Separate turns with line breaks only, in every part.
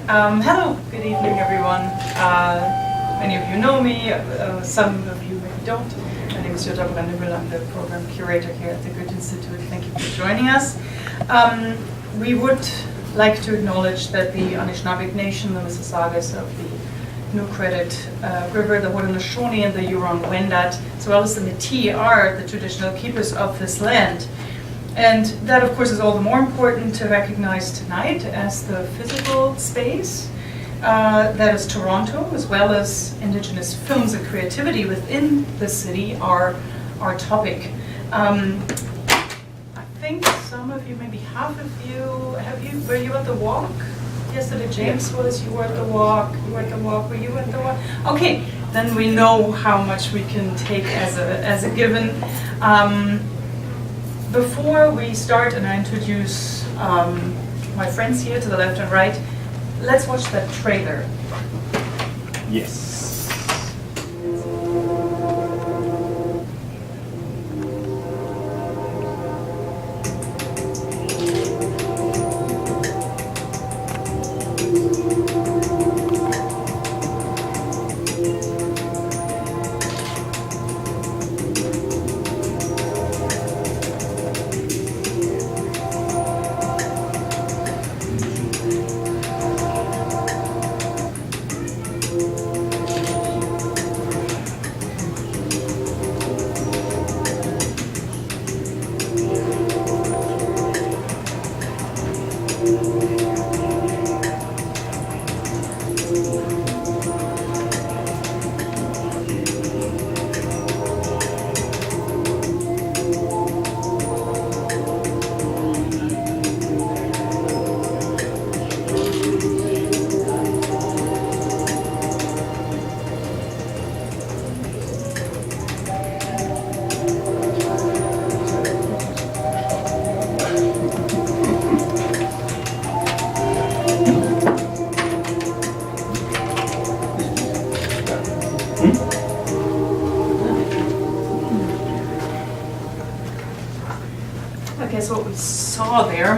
Hello, good evening everyone. Many of you know me, some of you maybe don't. My name is Jutta Brandemüller, I'm the program curator here at the Goethe-Institut. Thank you for joining us. We would like to acknowledge that the Anishinaabe Nation, the Mississaugas of the New Credit River, the Haudenosaunee and the Huron-Wendat, as well as the Métis, are the traditional keepers of this land. And that, of course, is all the more important to recognize tonight as the physical space that is Toronto, as well as Indigenous films and creativity within the city are our topic. I think some of you, maybe half of you, were you at the walk? Yesterday James was, you were at the walk, were you at the walk? Okay, then we know how much we can take as a given. Before we start and I introduce my friends here to the left and right, let's watch that trailer.
Yes.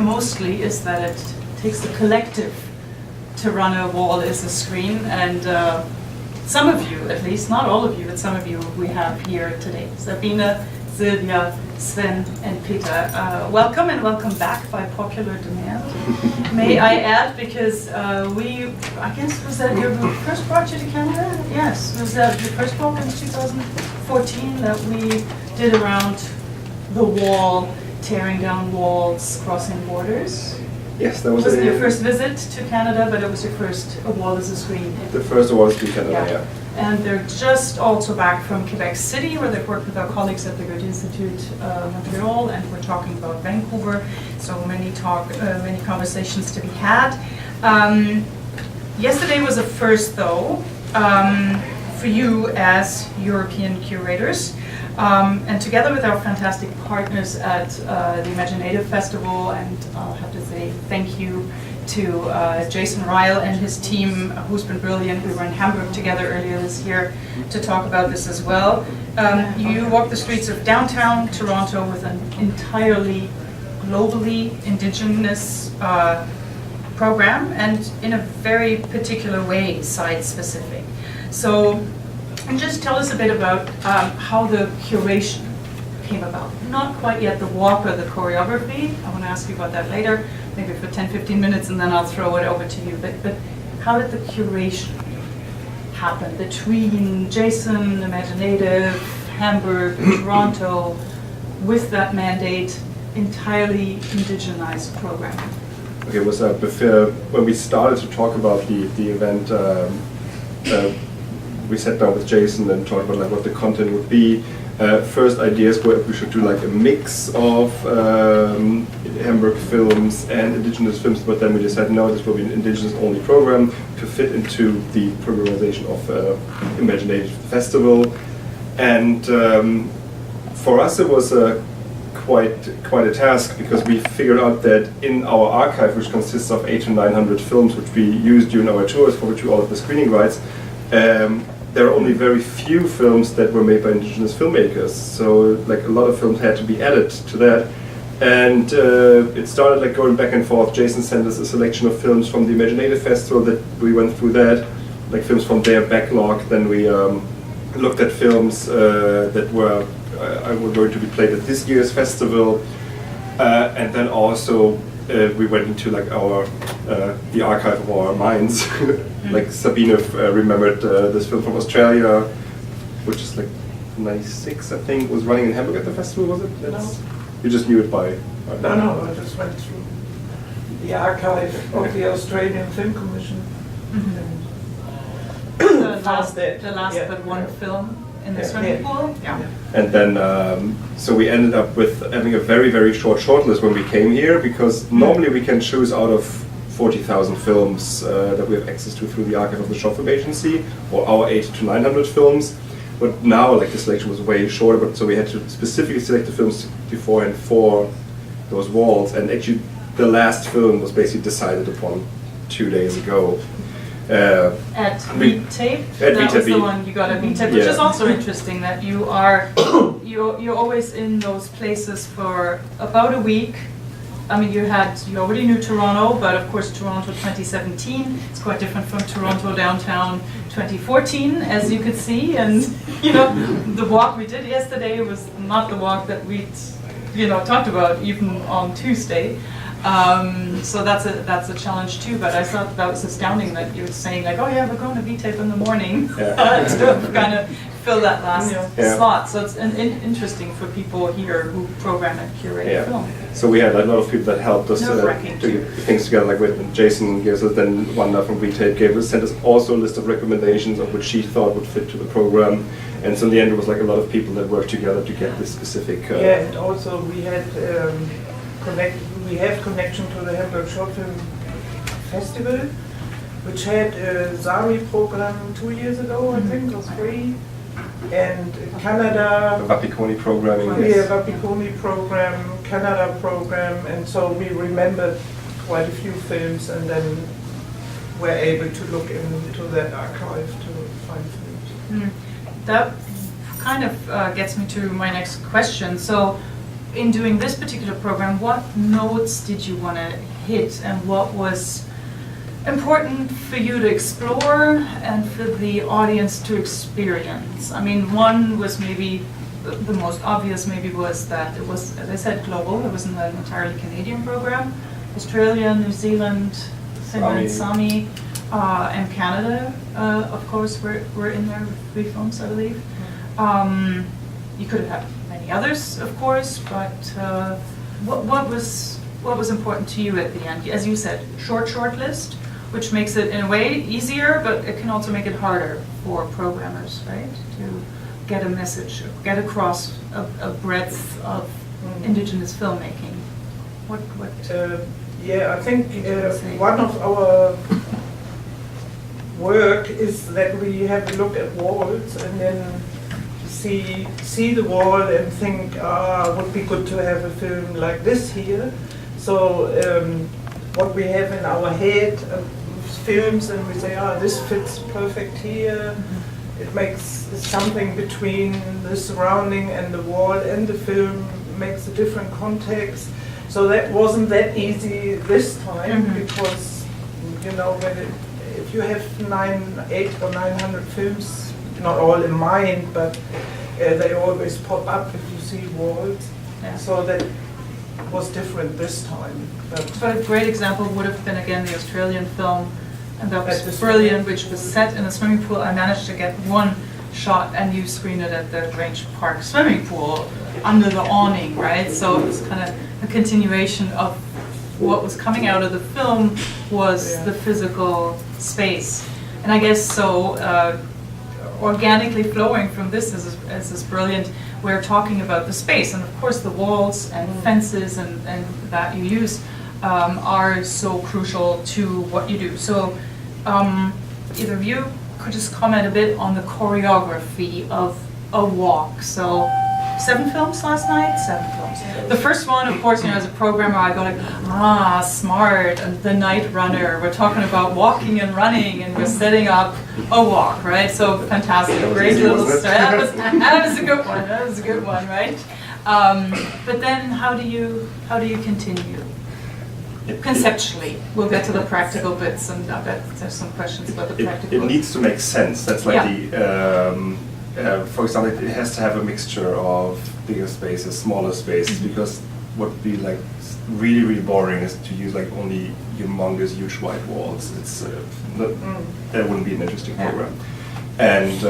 Mostly is that it takes the collective to run a wall as a screen, and some of you, at least, not all of you, but some of you we have here today. Sabine, Silvia, Sven, and Peter. Welcome and welcome back by popular demand. May I add, because I guess, was that your first project to Canada? Yes, was that your first book in 2014 that we did around the wall, tearing down walls, crossing borders?
Yes, that was
your first visit to Canada, but it was your first wall as a screen.
The first was to Canada, yeah.
And they're just also back from Quebec City, where they've worked with our colleagues at the Goethe-Institut Montreal, and we're talking about Vancouver. So many conversations to be had. Yesterday was a first, though, for you as European curators. And together with our fantastic partners at the ImagineNATIVE Festival, and I'll have to say thank you to Jason Ryle and his team, who's been brilliant. We were in Hamburg together earlier this year to talk about this as well. You walk the streets of downtown Toronto with an entirely globally indigenous program, and in a very particular way, site-specific. So, and just tell us a bit about how the curation came about. Not quite yet the walk or the choreography. I want to ask you about that later, maybe for 10-15 minutes, and then I'll throw it over to you. But how did the curation happen between Jason, ImagineNATIVE, Hamburg, Toronto, with that mandate, entirely indigenized program?
Okay, it was before, when we started to talk about the event, we sat down with Jason and talked about what the content would be. First ideas were if we should do a mix of Hamburg films and indigenous films, but then we decided no, this will be an indigenous only program to fit into the programmization of ImagineNATIVE Festival. And for us it was quite a task, because we figured out that in our archive, which consists of 800 to 900 films, which we used during our tours, for which we all have the screening rights, there are only very few films that were made by indigenous filmmakers. So a lot of films had to be added to that. And it started like going back and forth. Jason sent us a selection of films from the ImagineNATIVE Festival that we went through that, like films from their backlog. Then we looked at films that were going to be played at this year's festival, and then also we went into like our the archive of our minds. Like Sabine remembered this film from Australia, which is like '96, I think, was running in Hamburg at the festival. Was it?
No.
You just knew it by.
No, I just went through the archive of the Australian Film Commission.
The
Found that.
last
Yeah.
but one film in the
Yeah.
swimming
Yeah.
pool. Yeah.
And then, so we ended up with having a very, very short shortlist when we came here, because normally we can choose out of 40,000 films that we have access to through the archive of the Short Film Agency, or our 800 to 900 films. But now, like, the selection was way shorter, but so we had to specifically select the films beforehand for those walls. And actually, the last film was basically decided upon 2 days ago.
At VTape, that was
VTape.
the one you got at VTape, which
Yeah.
is also interesting that you are you're always in those places for about a week. I mean, you already knew Toronto, but of course Toronto 2017 is quite different from Toronto downtown 2014, as you could see. And the walk we did yesterday was not the walk that we'd talked about even on Tuesday. So that's a challenge too. But I thought that was astounding that you were saying like, oh yeah, we're going to VTape in the morning to kind of fill that last slot. So it's interesting for people here who program and curate film.
So we had a lot of people that helped us to get things together. Like when Jason gives us, then Wanda from VTape sent us also a list of recommendations of which she thought would fit to the program. And so in the end, it was like a lot of people that worked together to get this specific.
And also we had we have connection to the Hamburg Short Film Festival, which had a ZAMI program 2 years ago, I think, or 3. And Canada,
Vapikoni programming.
Vapikoni program, Canada program, and so we remembered quite a few films, and then were able to look into that archive to find films.
That kind of gets me to my next question. So, in doing this particular program, what notes did you want to hit, and what was important for you to explore and for the audience to experience? I mean, one was maybe the most obvious. Maybe was that it was, as I said, global. It wasn't an entirely Canadian program. Australia, New Zealand, Finland, Sami, and Canada, of course, were in there with 3 films, I believe. You could have had many others, of course, but what was important to you at the end? As you said, short list, which makes it in a way easier, but it can also make it harder for programmers, right? To get a message, get across a breadth of indigenous filmmaking. What?
I think one of our work is that we have a look at walls and then see the wall and think, would be good to have a film like this here. So what we have in our head films, and we say, this fits perfect here. It makes something between the surrounding and the wall and the film, makes a different context. So that wasn't that easy this time, because if you have 800 or 900 films, not all in mind, but they always pop up if you see walls.
Yeah.
So that was different this time.
But a great example would have been, again, the Australian film, and that was brilliant, which was set in a swimming pool. I managed to get one shot, and you screened it at the Grange Park swimming pool under the awning, right? So it was kind of a continuation of what was coming out of the film was the physical space. And I guess so, organically flowing from this is brilliant. We're talking about the space, and of course the walls and fences and that you use are so crucial to what you do. So either of you could just comment a bit on the choreography of a walk. So 7 films last night? 7 films. The first one, of course, as a programmer, I go like, smart, and The Night Runner. We're talking about walking and running, and we're setting up a walk, right? So fantastic, great little story. That was a good one. That was a good one, right? But then how do you continue? Conceptually, we'll get to the practical bits, and I bet there's some questions about the practical.
It needs to make sense. That's like for example, it has to have a mixture of bigger spaces, smaller spaces, because what would be like really, really boring is to use like only humongous, huge white walls. It's that wouldn't be an interesting program. And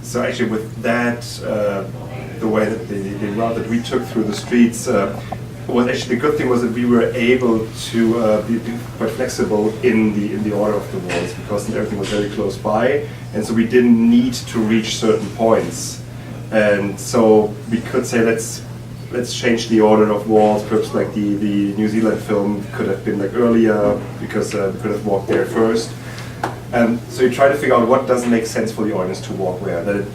so actually with that, the way that the route that we took through the streets, was actually the good thing was that we were able to be quite flexible in the order of the walls, because everything was very close by, and so we didn't need to reach certain points. And so we could say let's change the order of walls. Perhaps like the New Zealand film could have been like earlier, because we could have walked there first. And so you try to figure out what doesn't make sense for the audience to walk where, that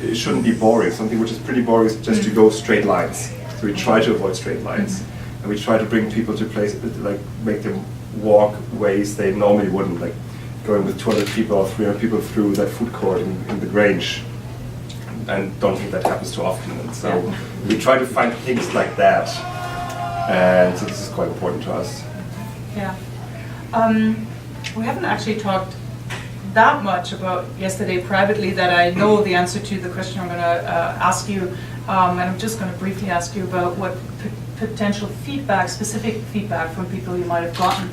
it shouldn't be boring. Something which is pretty boring is just to go straight lines. So we try to avoid straight lines, and we try to bring people to places, like make them walk ways they normally wouldn't, like going with 200 people or 300 people through that food court in the Grange. And don't think that happens too often. And so we try to find things like that, and so this is quite important to us.
Yeah. We haven't actually talked that much about yesterday privately that I know the answer to the question I'm going to ask you. And I'm just going to briefly ask you about what potential feedback, specific feedback from people you might have gotten.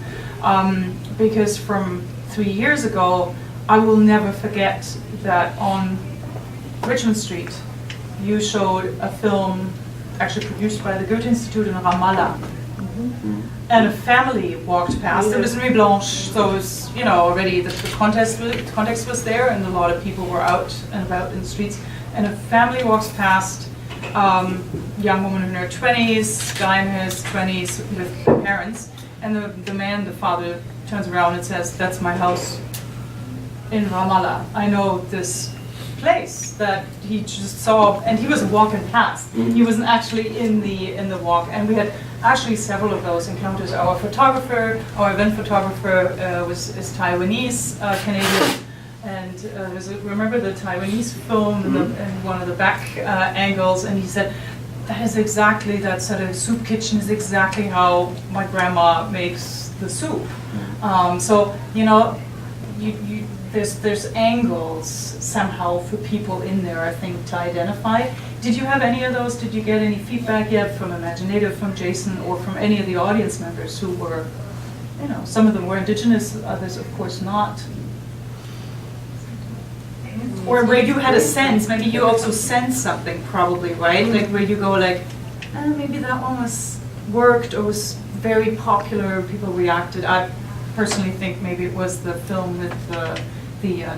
Because from 3 years ago, I will never forget that on Richmond Street, you showed a film actually produced by the Goethe-Institut in Ramallah. And a family walked past. It was Nuit Blanche, so it was, already the context was there, and a lot of people were out and about in the streets. And a family walks past, young woman in her 20s, guy in his 20s with their parents, and the father, turns around and says, "That's my house in Ramallah. I know this place that he just saw," and he was walking past. He wasn't actually in the walk, and we had actually several of those encounters. Our event photographer is Taiwanese, Canadian. And remember the Taiwanese film in one of the back angles, and he said, that sort of soup kitchen is exactly how my grandma makes the soup. So, there's angles somehow for people in there, I think, to identify. Did you have any of those? Did you get any feedback yet from ImagineNATIVE, from Jason, or from any of the audience members who were, some of them were indigenous, others of course not? Or where you had a sense, maybe you also sensed something probably, right? Like where you go like, maybe that one worked or was very popular, people reacted. I personally think maybe it was the film with the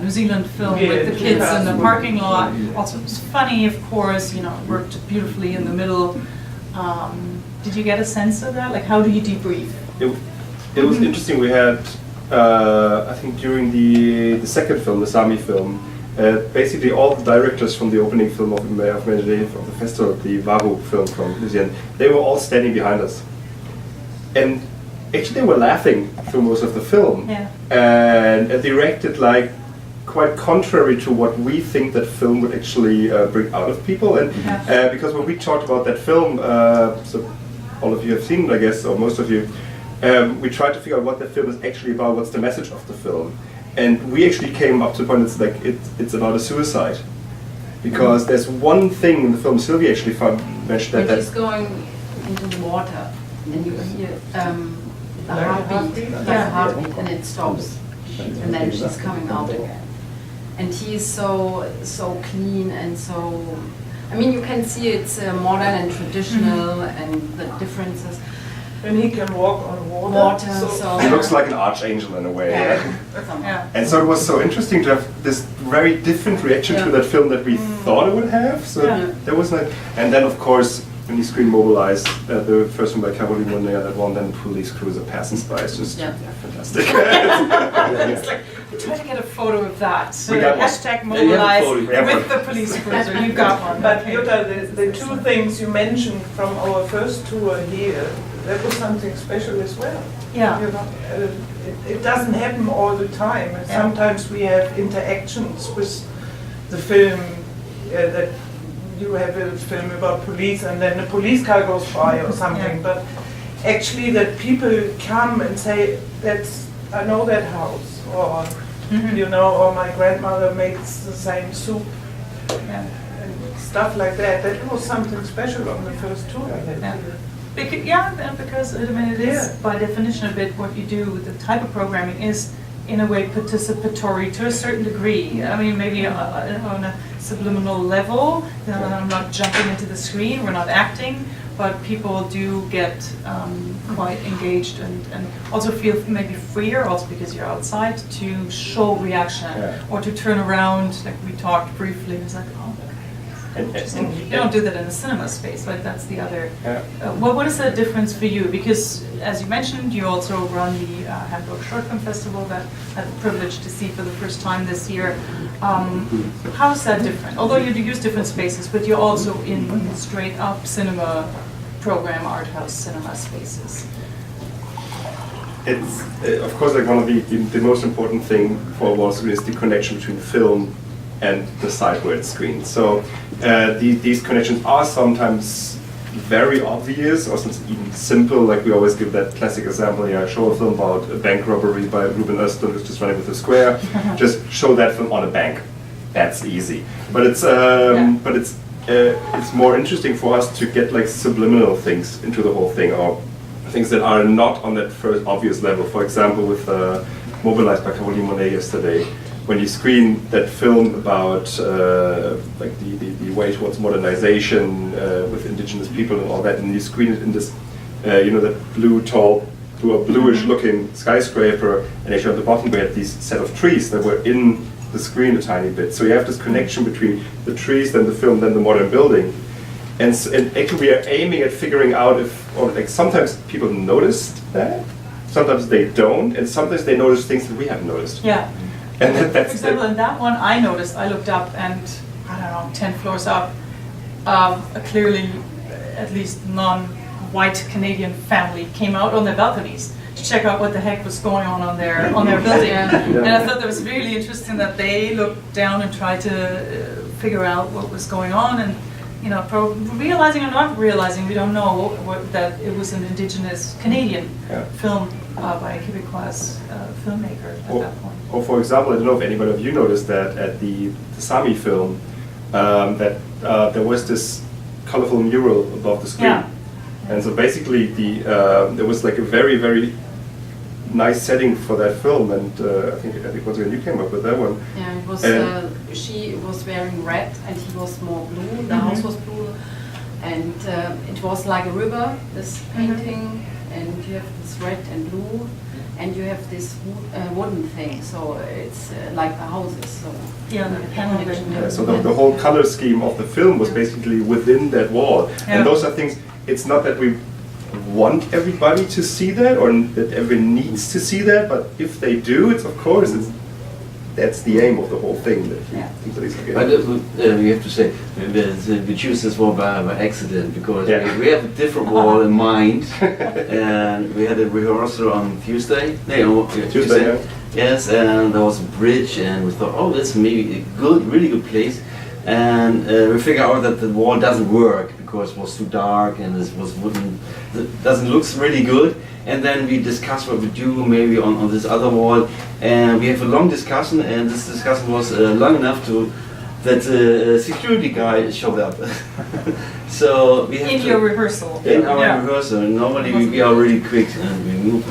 New Zealand film with the kids in the parking lot. Also it was funny, of course, it worked beautifully in the middle. Did you get a sense of that? Like how do you debrief?
It was interesting. We had, I think during the second film, the Sami film, basically all the directors from the opening film of ImagineNATIVE of the festival, the Waru film from New Zealand, they were all standing behind us. And actually they were laughing through most of the film.
Yeah.
And they reacted like quite contrary to what we think that film would actually bring out of people. And because when we talked about that film, so all of you have seen it, I guess, or most of you, we tried to figure out what the film is actually about, what's the message of the film. And we actually came up to the point it's about a suicide. Because there's one thing in the film, Sylvia actually mentioned that.
She's going into the water, and you hear the heartbeat, and it stops. And then she's coming out again. And he's so clean and so, you can see it's modern and traditional and the differences.
And he can walk on water.
So
he looks like an archangel in a way.
Yeah.
And so it was so interesting to have this very different reaction to that film that we thought it would have. So there was like, and then of course when you screen mobilized, the first one by Caroline Monet, that one, then police cruiser passes by. It's just fantastic.
It's like, try to get a photo of that. So
We got one.
hashtag mobilize
Yeah,
with the police cruiser. You got one.
But Jutta, the two things you mentioned from our first tour here, that was something special as well.
Yeah.
It doesn't happen all the time. And sometimes we have interactions with the film that you have a film about police and then the police car goes by or something, but actually that people come and say, I know that house, or you know, or my grandmother makes the same soup, and stuff like that. That was something special on the first tour I had here.
Because I mean, it is by definition a bit what you do. The type of programming is, in a way, participatory to a certain degree. I mean, maybe on a subliminal level. You know, I'm not jumping into the screen. We're not acting, but people do get quite engaged and also feel maybe freer, also because you're outside, to show reaction or to turn around. Like we talked briefly, it's like, oh. Interesting. You don't do that in a cinema space, but that's the other. What is the difference for you? Because, as you mentioned, you also run the Hamburg Short Film Festival that I had the privilege to see for the first time this year. How is that different? Although you do use different spaces, but you're also in straight up cinema program, art house cinema spaces.
It's of course like one of the most important thing for a wall screen is the connection between film and the side where it's screened. So these connections are sometimes very obvious, or sometimes even simple. Like we always give that classic example. I show a film about a bank robbery by Ruben Östlund, who's just running with a square. Just show that film on a bank. That's easy. But it's more interesting for us to get like subliminal things into the whole thing, or things that are not on that first obvious level. For example, with Mobilized by Caroline Monet yesterday, when you screen that film about like the way towards modernization with indigenous people and all that, and you screen it in this, that bluish looking skyscraper, and actually on the bottom we had these set of trees that were in the screen a tiny bit. So you have this connection between the trees, then the film, then the modern building. And actually we are aiming at figuring out sometimes people noticed that, sometimes they don't, and sometimes they notice things that we haven't noticed.
Yeah.
And
for example, in that one I noticed, I looked up and, I don't know, 10 floors up, a clearly at least non-white Canadian family came out on their balconies to check out what the heck was going on their building. And I thought that was really interesting that they looked down and tried to figure out what was going on, and realizing or not realizing, we don't know that it was an indigenous Canadian film by a Quebecois filmmaker at that point.
Or for example, I don't know if anybody of you noticed that at the Sami film, that there was this colorful mural above the screen.
Yeah.
And so basically there was like a very, very nice setting for that film, and I think once again you came up with that one.
Yeah, it was. She was wearing red, and he was more blue. The house was blue, and it was like a river. This painting, and you have this red and blue, and you have this wooden thing. So it's like the houses. So
so the whole color scheme of the film was basically within that wall, and those are things. It's not that we want everybody to see that, or that everyone needs to see that, but if they do, that's the aim of the whole thing. That you think that is okay.
But we have to say, we choose this wall by accident, because we have a different wall in mind, and we had a rehearsal on Tuesday. Tuesday. Yes, and there was a bridge, and we thought, oh, that's maybe a really good place, and we figured out that the wall doesn't work, because it was too dark and it was wooden. It doesn't look really good. And then we discussed what we do maybe on this other wall, and we have a long discussion, and this discussion was long enough that the security guy showed up. So we have
your rehearsal.
In our rehearsal. Normally we are really quick and we move.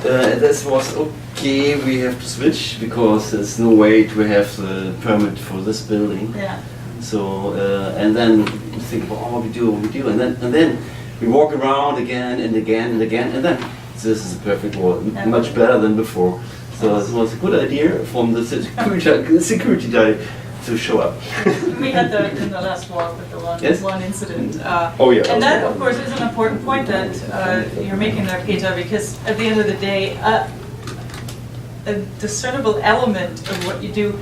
This was okay. We have to switch because there's no way to have the permit for this building.
Yeah.
So and then we think about what we do, and then we walk around again and again and again, and then this is a perfect wall, much better than before. So it was a good idea from the security guy to show up.
We had that in the last walk with the one incident. And that, of course, is an important point that you're making there, Peter, because at the end of the day, a discernible element of what you do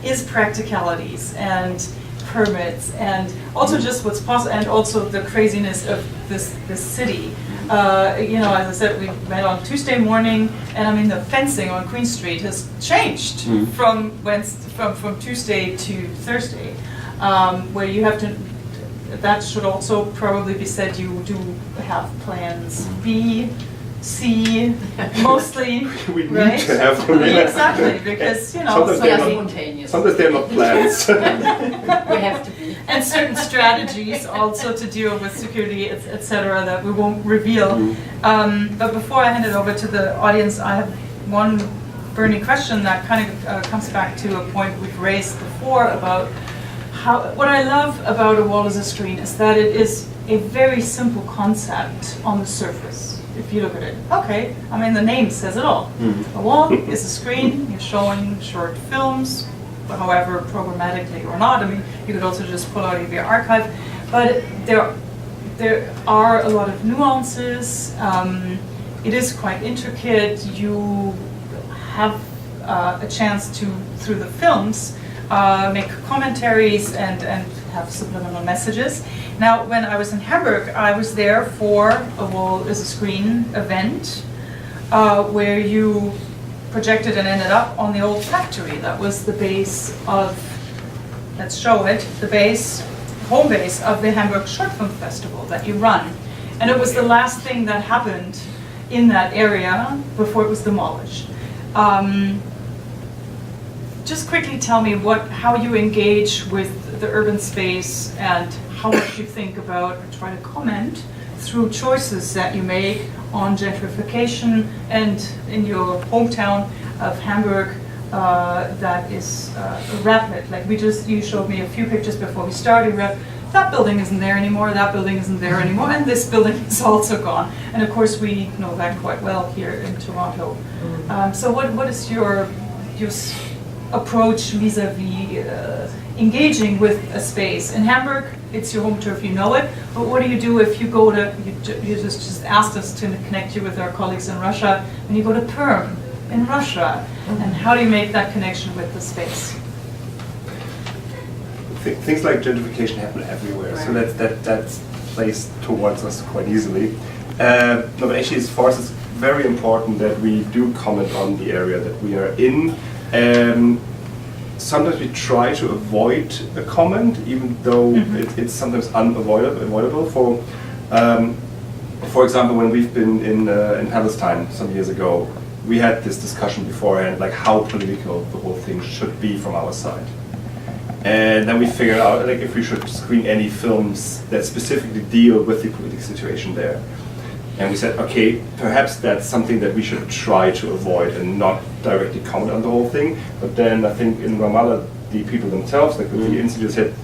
is practicalities and permits, and also just what's possible, and also the craziness of this city. As I said, we met on Tuesday morning, and I mean the fencing on Queen Street has changed from Tuesday to Thursday. where you have to, that should also probably be said, you do have plans B, C, mostly,
We need
right?
to have them.
Exactly, because, you know,
Sometimes
We are
they're not-
spontaneous.
Sometimes they're not plans.
We have to be.
and certain strategies also to deal with security, et cetera, that we won't reveal. But before I hand it over to the audience, I have one burning question that kind of comes back to a point we've raised before about how, what I love about a wall as a screen is that it is a very simple concept on the surface. If you look at it, okay, I mean the name says it all. A wall is a screen, you're showing short films, however programmatically or not. I mean, you could also just pull out of your archive, but there are a lot of nuances. It is quite intricate. You have a chance to, through the films, make commentaries and have subliminal messages. Now, when I was in Hamburg, I was there for a wall is a screen event where you projected and ended up on the old factory. That was the base of, let's show it, the base, home base of the Hamburg Short Film Festival that you run. And it was the last thing that happened in that area before it was demolished. Just quickly tell me how you engage with the urban space and how much you think about or try to comment through choices that you make on gentrification and in your hometown of Hamburg that is rapid. Like you showed me a few pictures before we started. That building isn't there anymore, that building isn't there anymore, and this building is also gone. And of course we know that quite well here in Toronto. So what is your approach vis-a-vis engaging with a space? In Hamburg, it's your home turf, you know it, but what do you do if you go to, you just asked us to connect you with our colleagues in Russia, and you go to Perm in Russia, and how do you make that connection with the space?
Things like gentrification happen everywhere, so that's placed towards us quite easily. No, but actually, as far as it's very important that we do comment on the area that we are in. Sometimes we try to avoid a comment, even though it's sometimes unavoidable. For example, when we've been in Palestine some years ago, we had this discussion beforehand, like how political the whole thing should be from our side. And then we figured out like if we should screen any films that specifically deal with the political situation there. And we said, okay, perhaps that's something that we should try to avoid and not directly comment on the whole thing. But then I think in Ramallah, the people themselves, like with the institute, said,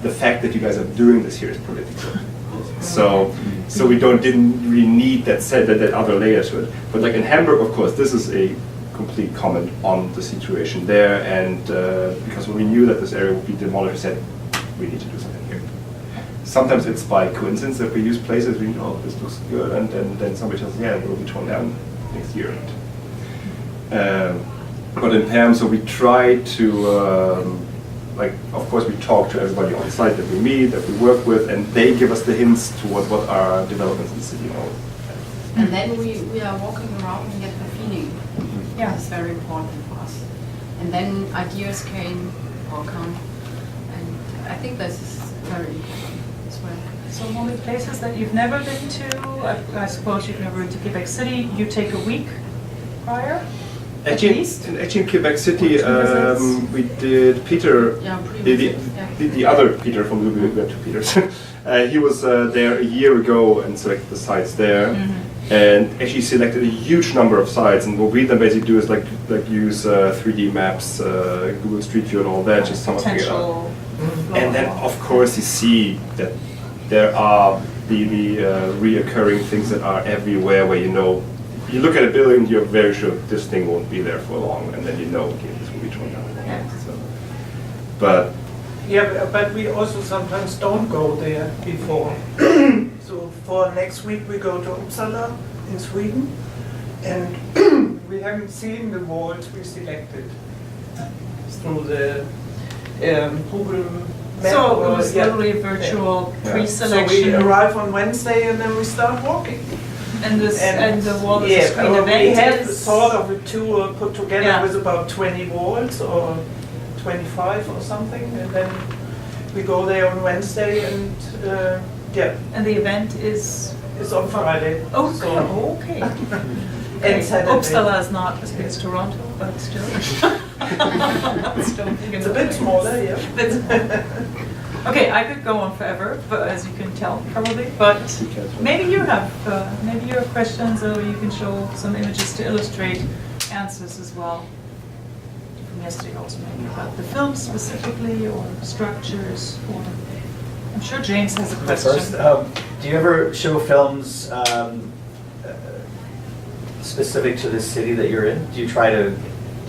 the fact that you guys are doing this here is political. So we didn't really need that other layer to it. But like in Hamburg, of course, this is a complete comment on the situation there. And because when we knew that this area would be demolished, we said, we need to do something here. Sometimes it's by coincidence that we use places, we know, oh, this looks good, and then somebody tells us, yeah, it will be torn down next year. But in Pam, so we try to, like, of course we talk to everybody on site that we meet, that we work with, and they give us the hints toward what our developments in the city are.
And then we are walking around and get the feeling.
Yeah.
That's very important for us. And then ideas come, and I think this is very important as well.
So only places that you've never been to, I suppose you've never been to Quebec City, you take a week prior?
Actually, in Quebec City, we did Peter,
Yeah,
the other Peter from Louis, we had two Peters. He was there a year ago and selected the sites there, and actually selected a huge number of sites. And what we then basically do is like use 3D maps, Google Street View, and all that, just somehow figure it out. And then, of course, you see that there are the reoccurring things that are everywhere, where you know. You look at a building, you're very sure this thing won't be there for long, and then you know, okay, this will be torn down.
Yeah.
So, but
Yeah, but we also sometimes don't go there before. So for next week we go to Uppsala in Sweden, and we haven't seen the walls we selected through the Google map.
So it was literally a virtual
Yeah.
pre-selection.
So we arrive on Wednesday and then we start walking.
And the wall is a screen
we
event
had
is-
sort of a tour put together
Yeah.
with about 20 walls or 25 or something, and then we go there on Wednesday, and yeah,
And the event is.
it's on Friday.
Oh,
so,
okay.
and Saturday.
Uppsala is not as big as Toronto, but still. Still big
It's a
enough.
bit smaller, yeah.
Okay, I could go on forever, but as you can tell, probably. But maybe you have questions, or you can show some images to illustrate answers as well. From yesterday, also maybe about the film specifically, or structures, or I'm sure James has a question.
First, do you ever show films specific to the city that you're in? Do you try to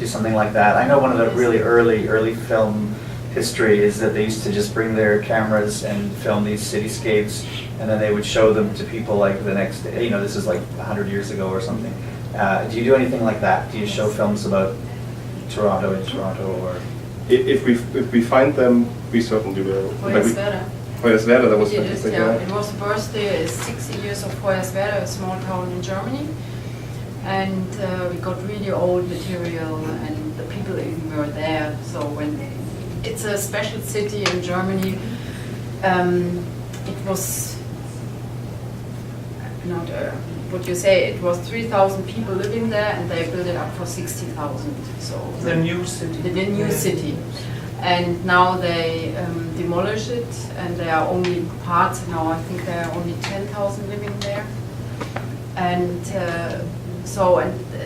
do something like that? I know one of the really early film history is that they used to just bring their cameras and film these cityscapes, and then they would show them to people like the next day. You know, this is like 100 years ago or something. Do you do anything like that? Do you show films about Toronto in Toronto, or?
If we find them, we certainly will. Hoyerswerda, that was fantastic.
It was the birthday, 60 years of Hoyerswerda, a small town in Germany. And we got really old material, and the people even were there. So when it's a special city in Germany, it was not what you say. It was 3,000 people living there, and they built it up for 60,000. So
The new city.
the new city. And now they demolish it, and there are only parts now. I think there are only 10,000 living there. And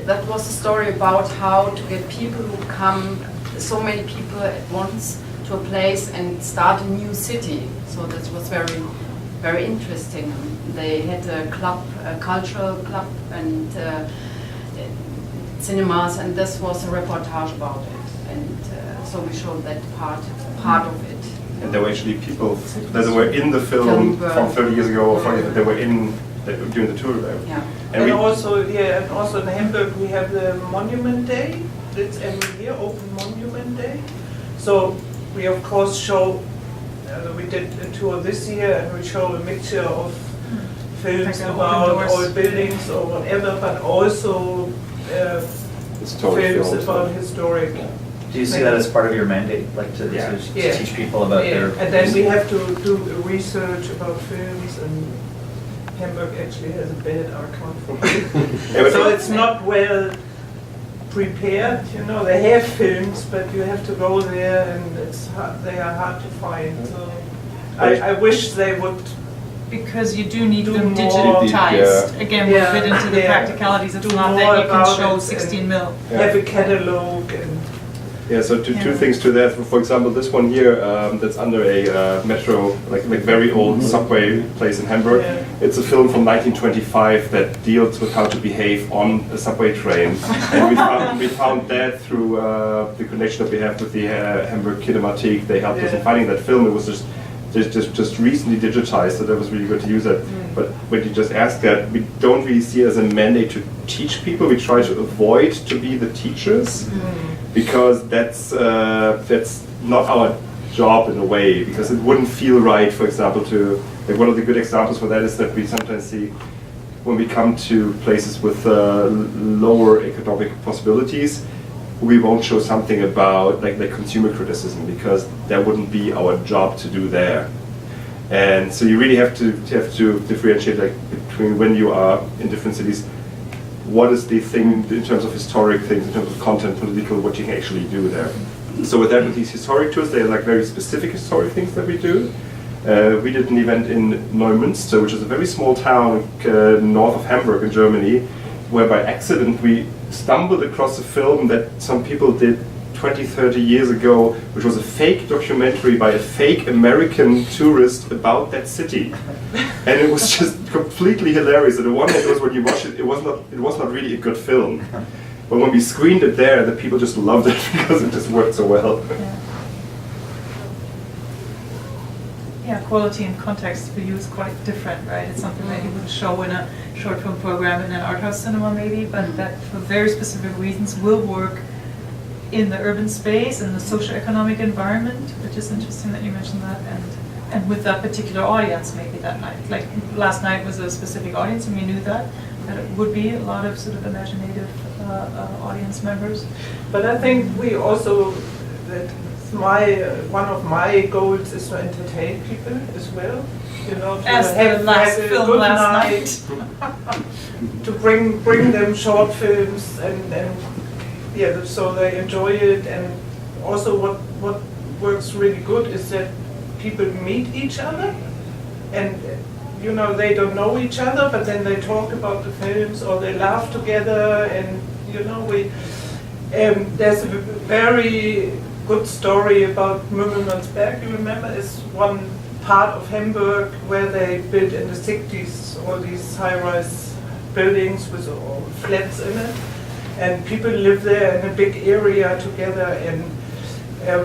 that was a story about how to get people who come, so many people at once, to a place and start a new city. So that was very, very interesting. They had a club, a cultural club, and cinemas, and this was a reportage about it. And so we showed that part of it.
And there were actually people that were in the film from 30 years ago, or 40, they were in during the tour there.
Yeah.
And also in Hamburg we have the Monument Day. It's every year, Open Monument Day. So we of course show, we did a tour this year, and we show a mixture of films
Like
about old buildings or whatever, but also films about historic.
Do you see that as part of your mandate, like to teach people about their?
And then we have to do research about films, and Hamburg actually has a bad archive for it. So it's not well prepared, you know, they have films, but you have to go there, and they are hard to find. So I wish they would.
Because you do need them
more.
digitized. Again, we'll fit into the
Yeah.
practicalities. It's
Do
not
more
that you can
about
show
it
16 mil.
Have a catalog and.
Yeah, so two things to that. For example, this one here, that's under a metro, like very old subway place in Hamburg.
Yeah.
It's a film from 1925 that deals with how to behave on a subway train. And we found that through the connection that we have with the Hamburg Kinematik. They helped us in finding that film. It was just recently digitized, so that was really good to use it. But when you just ask that, we don't really see it as a mandate to teach people. We try to avoid to be the teachers, because that's not our job in a way, because it wouldn't feel right, for example, to, like, one of the good examples for that is that we sometimes see when we come to places with lower economic possibilities, we won't show something about like consumer criticism, because that wouldn't be our job to do there. And so you really have to differentiate, like, between when you are in different cities, what is the thing in terms of historic things, in terms of content, political, what you can actually do there. So with that, with these historic tours, they are like very specific historic things that we do. We did an event in Neumünster, which is a very small town north of Hamburg in Germany, where by accident we stumbled across a film that some people did 20, 30 years ago, which was a fake documentary by a fake American tourist about that city. And it was just completely hilarious. And the one hand was, when you watch it, it was not really a good film. But when we screened it there, the people just loved it because it just worked so well.
Yeah, quality and context for you is quite different, right? It's something that you would show in a short film program in an art house cinema maybe, but that for very specific reasons will work in the urban space and the socioeconomic environment, which is interesting that you mentioned that, and with that particular audience maybe that night. Like last night was a specific audience, and we knew that it would be a lot of sort of imaginative audience members.
But I think we also, that one of my goals is to entertain people as well. You know, to
As the last
a
film
good
last
night, to bring them short films and yeah, so they enjoy it. And also what works really good is that people meet each other, and you know, they don't know each other, but then they talk about the films or they laugh together, and you know, there's a very good story about Müggelmannsberg. You remember, it's one part of Hamburg where they built in the 60s all these high-rise buildings with all flats in it, and people live there in a big area together. And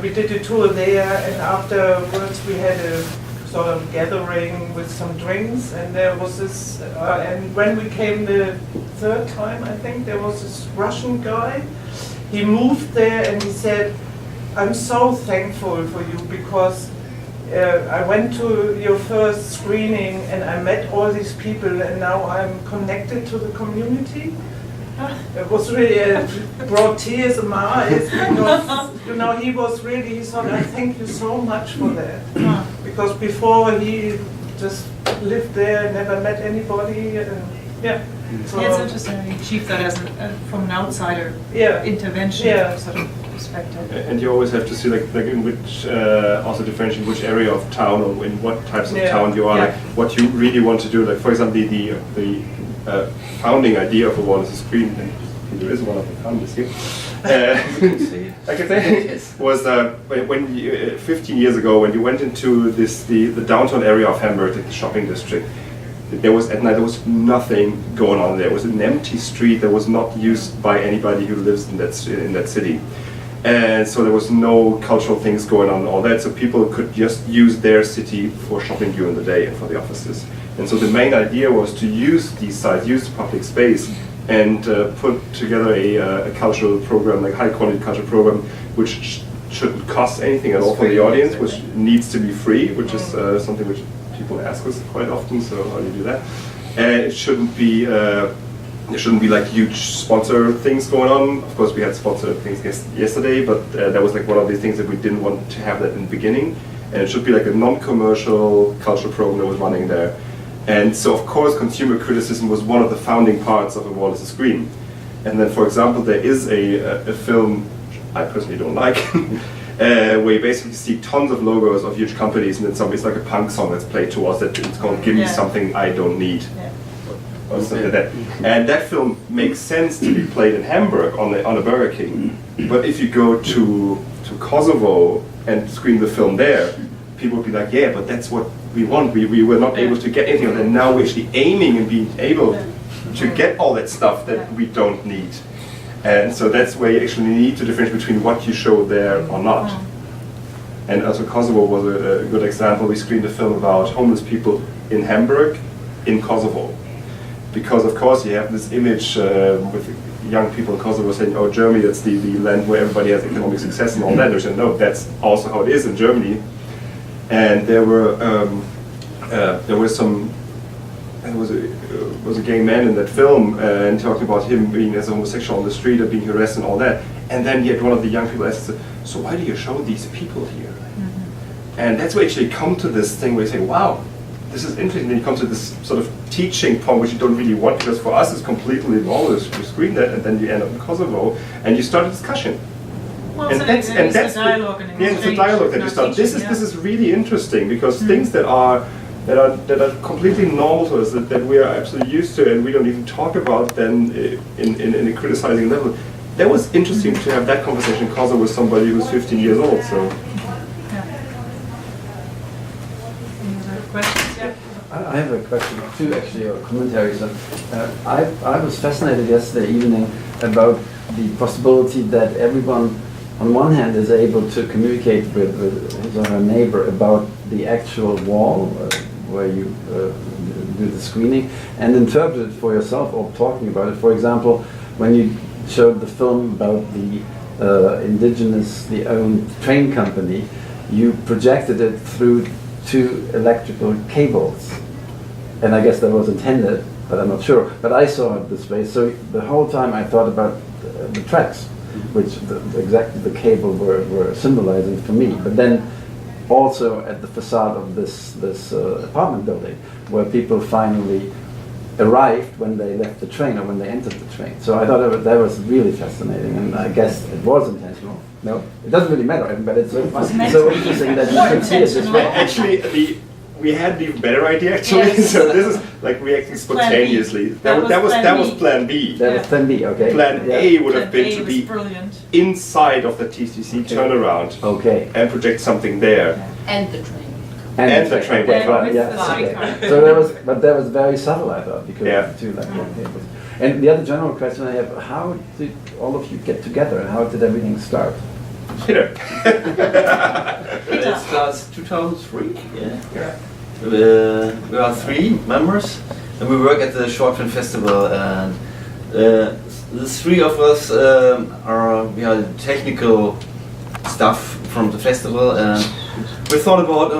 we did a tour there, and afterwards we had a sort of gathering with some drinks, and there was this, and when we came the third time, I think, there was this Russian guy. He moved there and he said, "I'm so thankful for you, because I went to your first screening and I met all these people, and now I'm connected to the community." It was really, brought tears in my eyes, because, you know, he was really, he thought, "I thank you so much for that." Because before he just lived there, never met anybody, and yeah. So,
Yeah, it's interesting you achieve that as from an outsider
yeah.
intervention
Yeah.
sort of perspective.
And you always have to see like in which also differentiate which area of town or in what types of
Yeah.
town you are,
Yeah.
like what you really want to do. Like for example, the founding idea of a wall is a screen, and there is one of the founders here. I can say
Yes.
was when you, 15 years ago, when you went into the downtown area of Hamburg, like the shopping district. There was at night there was nothing going on there. It was an empty street that was not used by anybody who lives in that city, and so there was no cultural things going on and all that. So people could just use their city for shopping during the day and for the offices. And so the main idea was to use these sites, use the public space, and put together a cultural program, like high quality cultural program, which shouldn't cost anything at all for the audience, which needs to be free, which is something which people ask us quite often. So how do you do that? And it shouldn't be there shouldn't be like huge sponsor things going on. Of course, we had sponsor things yesterday, but that was like one of the things that we didn't want to have that in the beginning. And it should be like a non-commercial cultural program that was running there. And so, of course, consumer criticism was one of the founding parts of A Wall is a Screen. And then, for example, there is a film I personally don't like, where you basically see tons of logos of huge companies, and then somebody's like a punk song that's played towards it. It's called "Give Me
Yeah.
Something I Don't Need,"
Yeah.
or something like that. And that film makes sense to be played in Hamburg on a Burger King. But if you go to Kosovo and screen the film there, people would be like, "Yeah, but that's what we want. We were not able to get anything of that. And now we're actually aiming and being able to get all that stuff that we don't need." And so that's where you actually need to differentiate between what you show there or not. And also Kosovo was a good example. We screened a film about homeless people in Hamburg, in Kosovo. Because of course you have this image with young people in Kosovo saying, "Oh, Germany, that's the land where everybody has economic success and all that." They're saying, "No, that's also how it is in Germany." And there was a gay man in that film, and talking about him being as a homosexual on the street and being harassed and all that. And then yet one of the young people asked, "So why do you show these people here?" And that's where you actually come to this thing where you say, "Wow, this is interesting." Then you come to this sort of teaching point which you don't really want, because for us it's completely lawless to screen that, and then you end up in Kosovo and you start a discussion.
Well,
And
so
that's
it's a dialogue and
yeah, it's a dialogue that you start. This is really interesting, because things that are completely normal to us, that we are absolutely used to, and we don't even talk about then in a criticizing level. That was interesting to have that conversation in Kosovo with somebody who's 15 years old. So.
Any other questions? Yeah.
I have a question too, actually, or commentary. So, I was fascinated yesterday evening about the possibility that everyone, on one hand, is able to communicate with his or her neighbor about the actual wall where you do the screening, and interpret it for yourself or talking about it. For example, when you showed the film about the indigenously owned train company, you projected it through 2 electrical cables. And I guess that was intended, but I'm not sure. But I saw it this way, so the whole time I thought about the tracks. which exactly the cable were symbolizing for me. But then also at the facade of this apartment building, where people finally arrived when they left the train or when they entered the train. So I thought that was really fascinating, and I guess it was intentional. No, it doesn't really matter, but it's so interesting that you can see it this way.
Actually, we had an even better idea actually.
Yes.
So this is like reacting spontaneously. That was plan B.
That was plan B, okay.
Plan A would have been
Plan A
to
was
be
brilliant.
inside of the TCC turnaround
Okay.
and project something there.
And the train.
And the train
okay,
And
right,
with
yeah,
the
okay.
streetcar.
So that was very subtle, I thought, because
Yeah.
of the two like cables. And the other general question I have: how did all of you get together, and how did everything start?
Peter.
It starts 2003. Yeah. We are 3 members, and we work at the Short Film Festival. And the 3 of us we are technical stuff from the festival, and we thought about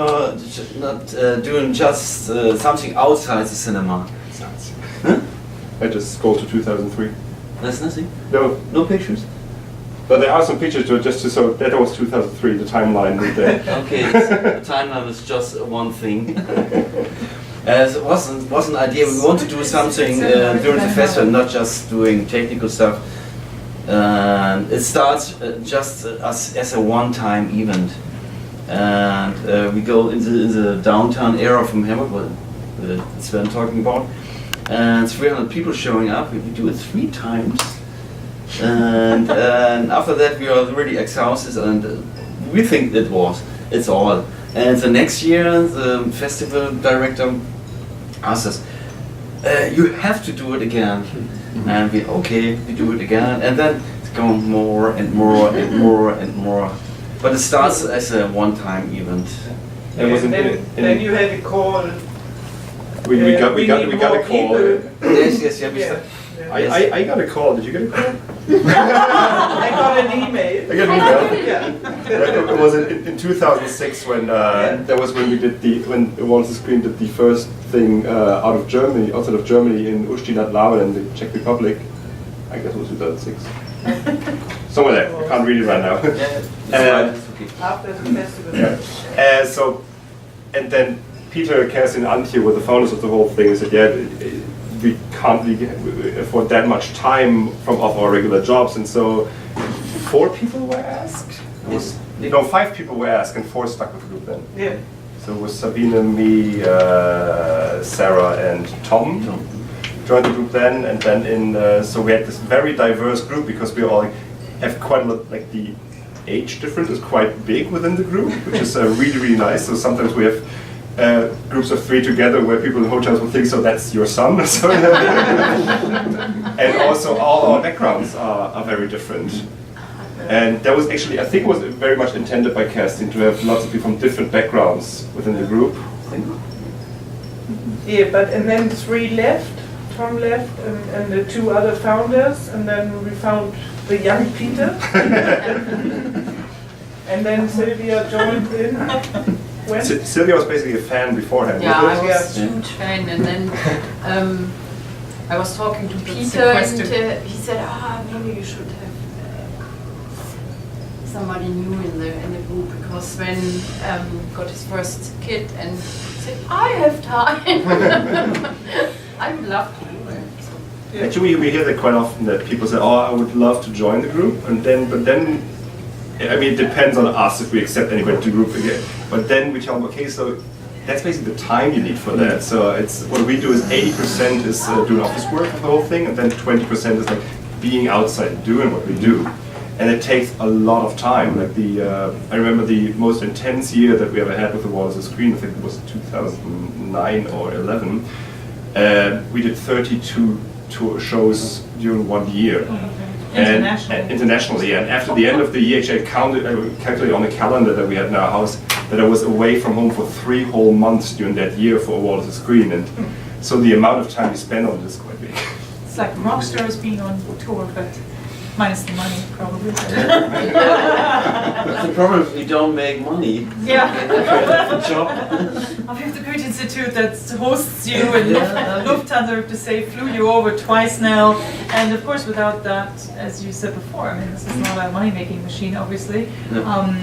not doing just something outside the cinema. Huh?
I just scrolled to 2003.
That's nothing.
No
pictures.
But there are some pictures so that was 2003, the timeline right there.
Okay, the timeline is just one thing. It was an idea. We want to do something during the festival, not just doing technical stuff. And it starts just as a one-time event, and we go in the downtown area from Hamburg, what Sven talking about, and 300 people showing up. We do it 3 times. And after that we are really exhausted, and we think it's all. And the next year the festival director asked us, you have to do it again. And we do it again, and then it's going more and more and more and more. But it starts as a one-time event.
Then you had a call.
We got a call.
Yes.
I got a call. Did you get a call?
I got an email.
I got an email.
Yeah.
It was in 2006 when that was when we did when Once the Screen did the first thing outside of Germany in Ústí nad Labem in the Czech Republic. I guess it was 2006. Somewhere there. I can't read it right now.
After the festival.
Yeah. And then Peter, Kerstin, and Antje were the founders of the whole thing. And said, we can't really afford that much time off our regular jobs, and so 4 people were asked. 5 people were asked, and 4 stuck with the group then.
Yeah.
So it was Sabine, me, Sarah, and Tom joined the group then, and then so we had this very diverse group because we all have quite a lot, like the age difference is quite big within the group, which is really, really nice. So sometimes we have groups of 3 together where people in hotels will think, so that's your son. So and also all our backgrounds are very different. And that was actually, I think it was very much intended by Kerstin to have lots of people from different backgrounds within the group.
Yeah, and then 3 left, Tom left, and the 2 other founders, and then we found the young Peter. And then Sylvia joined in. When?
Sylvia was basically a fan beforehand.
Yeah, I
wasn't
was
it?
a huge fan, and then I was talking to Peter, and
sequestered.
he said, maybe you should have somebody new in the group, because Sven got his first kid and said, I have time. I would love to do it. So.
Actually, we hear that quite often, that people say, I would love to join the group, but then, I mean, it depends on us if we accept anybody to the group again. But then we tell them, okay, so that's basically the time you need for that. So it's what we do is 80% is doing office work of the whole thing, and then 20% is like being outside and doing what we do. And it takes a lot of time. Like I remember the most intense year that we ever had with the Walls of Screen, I think it was 2009 or 11. We did 32 tour shows during 1 year. And internationally, and after the end of the year, I calculated on the calendar that we had in our house that I was away from home for 3 whole months during that year for Walls of Screen, and so the amount of time we spend on it is quite big.
It's like rock stars being on tour, but minus the money, probably.
That's the problem if we don't make money.
Yeah.
Job.
We have the Goethe-Institut that hosts you, and
Yeah.
Lufthansa, I have to say, flew you over twice now. And of course, without that, as you said before, I mean, this is not a money-making machine, obviously.
No.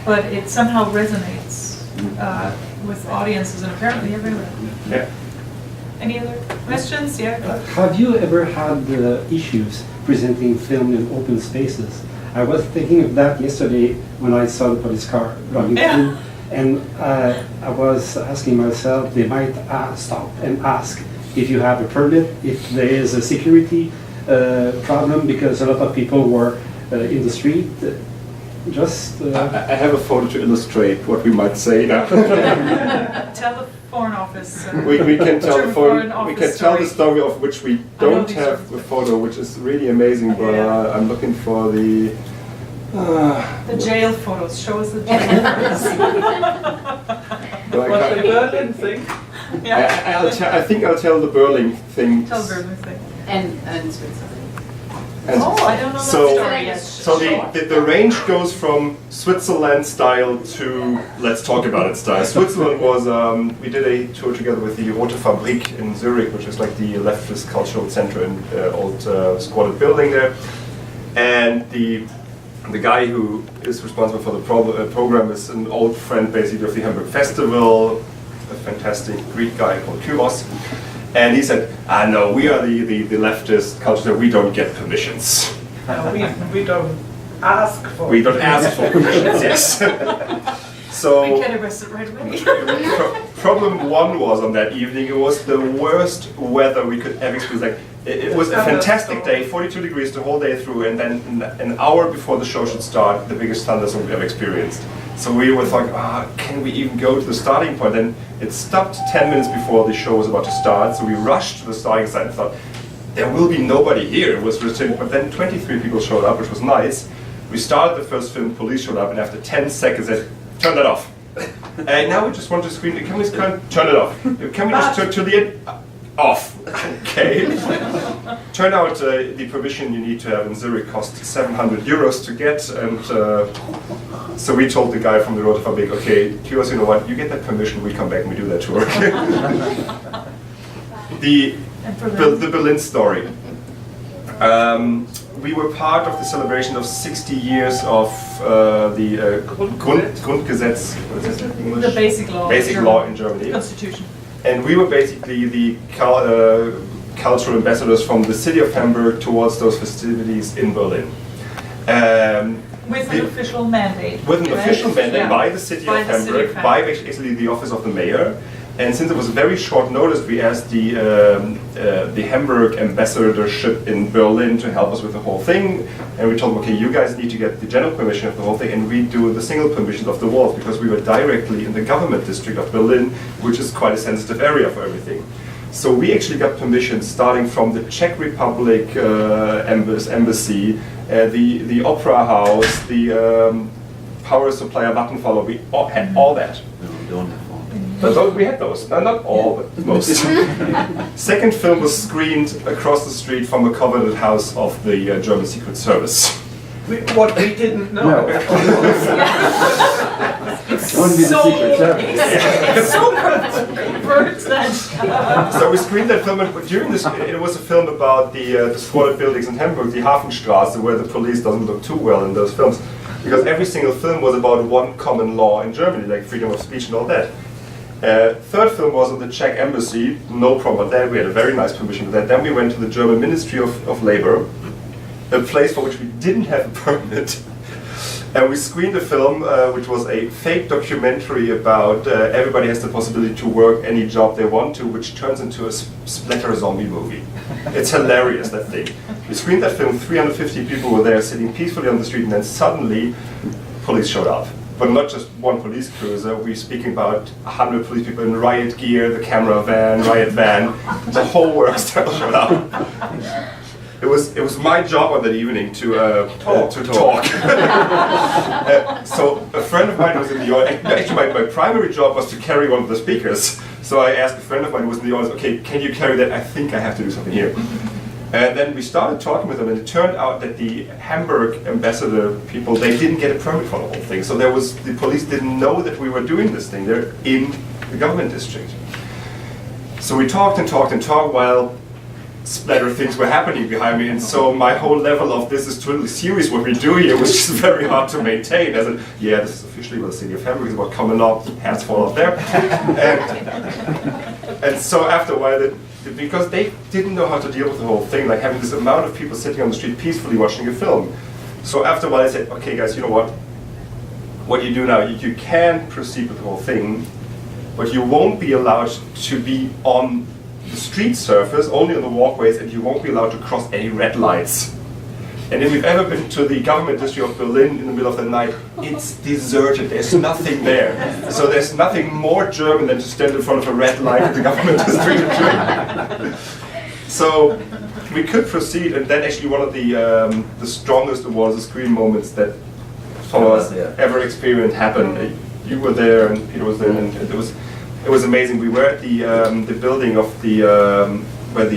But it somehow resonates with audiences and apparently everywhere.
Yeah.
Any other questions? Yeah.
Have you ever had issues presenting film in open spaces? I was thinking of that yesterday when I saw the police car driving through, and I was asking myself, they might stop and ask if you have a permit, if there is a security problem, because a lot of people were in the street. Just
I have a photo to illustrate what we might say now.
Tell the Foreign Office.
We can tell
German
the
Foreign
we
Office
can tell the
story.
story of which we
I know
don't
these
have
stories.
a photo, which is really amazing. But
Yeah.
I'm looking for the.
The jail photos. Show us the jail photos.
but I
What
can't-
the Berlin thing?
I think I'll tell the Berlin thing.
Tell the Berlin thing.
And Switzerland.
And
Oh, I don't know
so-
that story yet.
So the range goes from Switzerland style to let's talk about it style. Switzerland was, we did a tour together with the Rote Fabrik in Zurich, which is like the leftist cultural center in old squatted building there. And the guy who is responsible for the program is an old friend basically of the Hamburg Festival, a fantastic Greek guy called Kyros. And he said, no, we are the leftist culture, we don't get permissions.
No, we don't ask for.
We don't ask for permissions, yes. So
We get arrested right away.
problem one was on that evening, it was the worst weather we could ever experience. Like, it was a fantastic day, 42 degrees the whole day through, and then an hour before the show should start, the biggest thunderstorm we've ever experienced. So we were thinking, can we even go to the starting point? And it stopped 10 minutes before the show was about to start, so we rushed to the starting site and thought, there will be nobody here. It was restricted, but then 23 people showed up, which was nice. We started the first film, police showed up, and after 10 seconds they said, turn that off. And now we just want to screen it. Can we turn it off? Can we just turn to the end? Off. Okay. Turned out the permission you need to have in Zurich cost 700 euros to get, and so we told the guy from the Rote Fabrik, okay, Kyros, you know what, you get that permission, we come back and we do that tour. The Berlin story. We were part of the celebration of 60 years of the Grundgesetz, what is it in English?
The basic law.
Basic
German
law in Germany.
Constitution.
And we were basically the cultural ambassadors from the city of Hamburg towards those festivities in Berlin.
With an official mandate.
With an
right?
official mandate
Yeah.
by the city
By
of
the city
Hamburg,
of
by
Hamburg.
basically the office of the mayor. And since it was very short notice, we asked the Hamburg ambassadorship in Berlin to help us with the whole thing. And we told them, okay, you guys need to get the general permission of the whole thing, and we do the single permissions of the walls, because we were directly in the government district of Berlin, which is quite a sensitive area for everything. So we actually got permission starting from the Czech Republic embassy, the Opera House, the power supplier Vattenfall, we had all that.
No, we don't have one.
But we had those. Not all, but most. Second film was screened across the street from a coveted house of the German Secret Service.
What we didn't know.
Won't be the Secret Service.
It's so perverse that.
So we screened that film, and during this, it was a film about the squalid buildings in Hamburg, the Hafenstraße, where the police doesn't look too well in those films. Because every single film was about one common law in Germany, like freedom of speech and all that. Third film was at the Czech embassy, no problem with that, we had a very nice permission for that. Then we went to the German Ministry of Labor, a place for which we didn't have a permit. And we screened a film which was a fake documentary about everybody has the possibility to work any job they want to, which turns into a splatter zombie movie. It's hilarious, that thing. We screened that film, 350 people were there sitting peacefully on the street, and then suddenly police showed up. But not just one police cruiser, we're speaking about 100 police people in riot gear, the camera van, riot van, the whole works showed up. It was my job on that evening to talk. So a friend of mine was in the audience. Actually, my primary job was to carry one of the speakers. So I asked a friend of mine who was in the audience, okay, can you carry that? I think I have to do something here. And then we started talking with them, and it turned out that the Hamburg ambassador people, they didn't get a permit for the whole thing. So the police didn't know that we were doing this thing. They're in the government district. So we talked and talked and talked while splatter things were happening behind me, and so my whole level of this is totally serious what we do here was just very hard to maintain. I said, yeah, this is officially what the city of Hamburg is about, common law, hats fall off there. And so after a while, because they didn't know how to deal with the whole thing, like having this amount of people sitting on the street peacefully watching a film. So after a while I said, okay guys, you know what? What you do now, you can proceed with the whole thing, but you won't be allowed to be on the street surface, only on the walkways, and you won't be allowed to cross any red lights. And if you've ever been to the government district of Berlin in the middle of the night, it's deserted, there's nothing there. So there's nothing more German than to stand in front of a red light in the government district. So we could proceed, and then actually one of the strongest awards, the screen moments that some of us ever experienced happened. You were there, and Peter was there, and it was amazing. We were at the building of where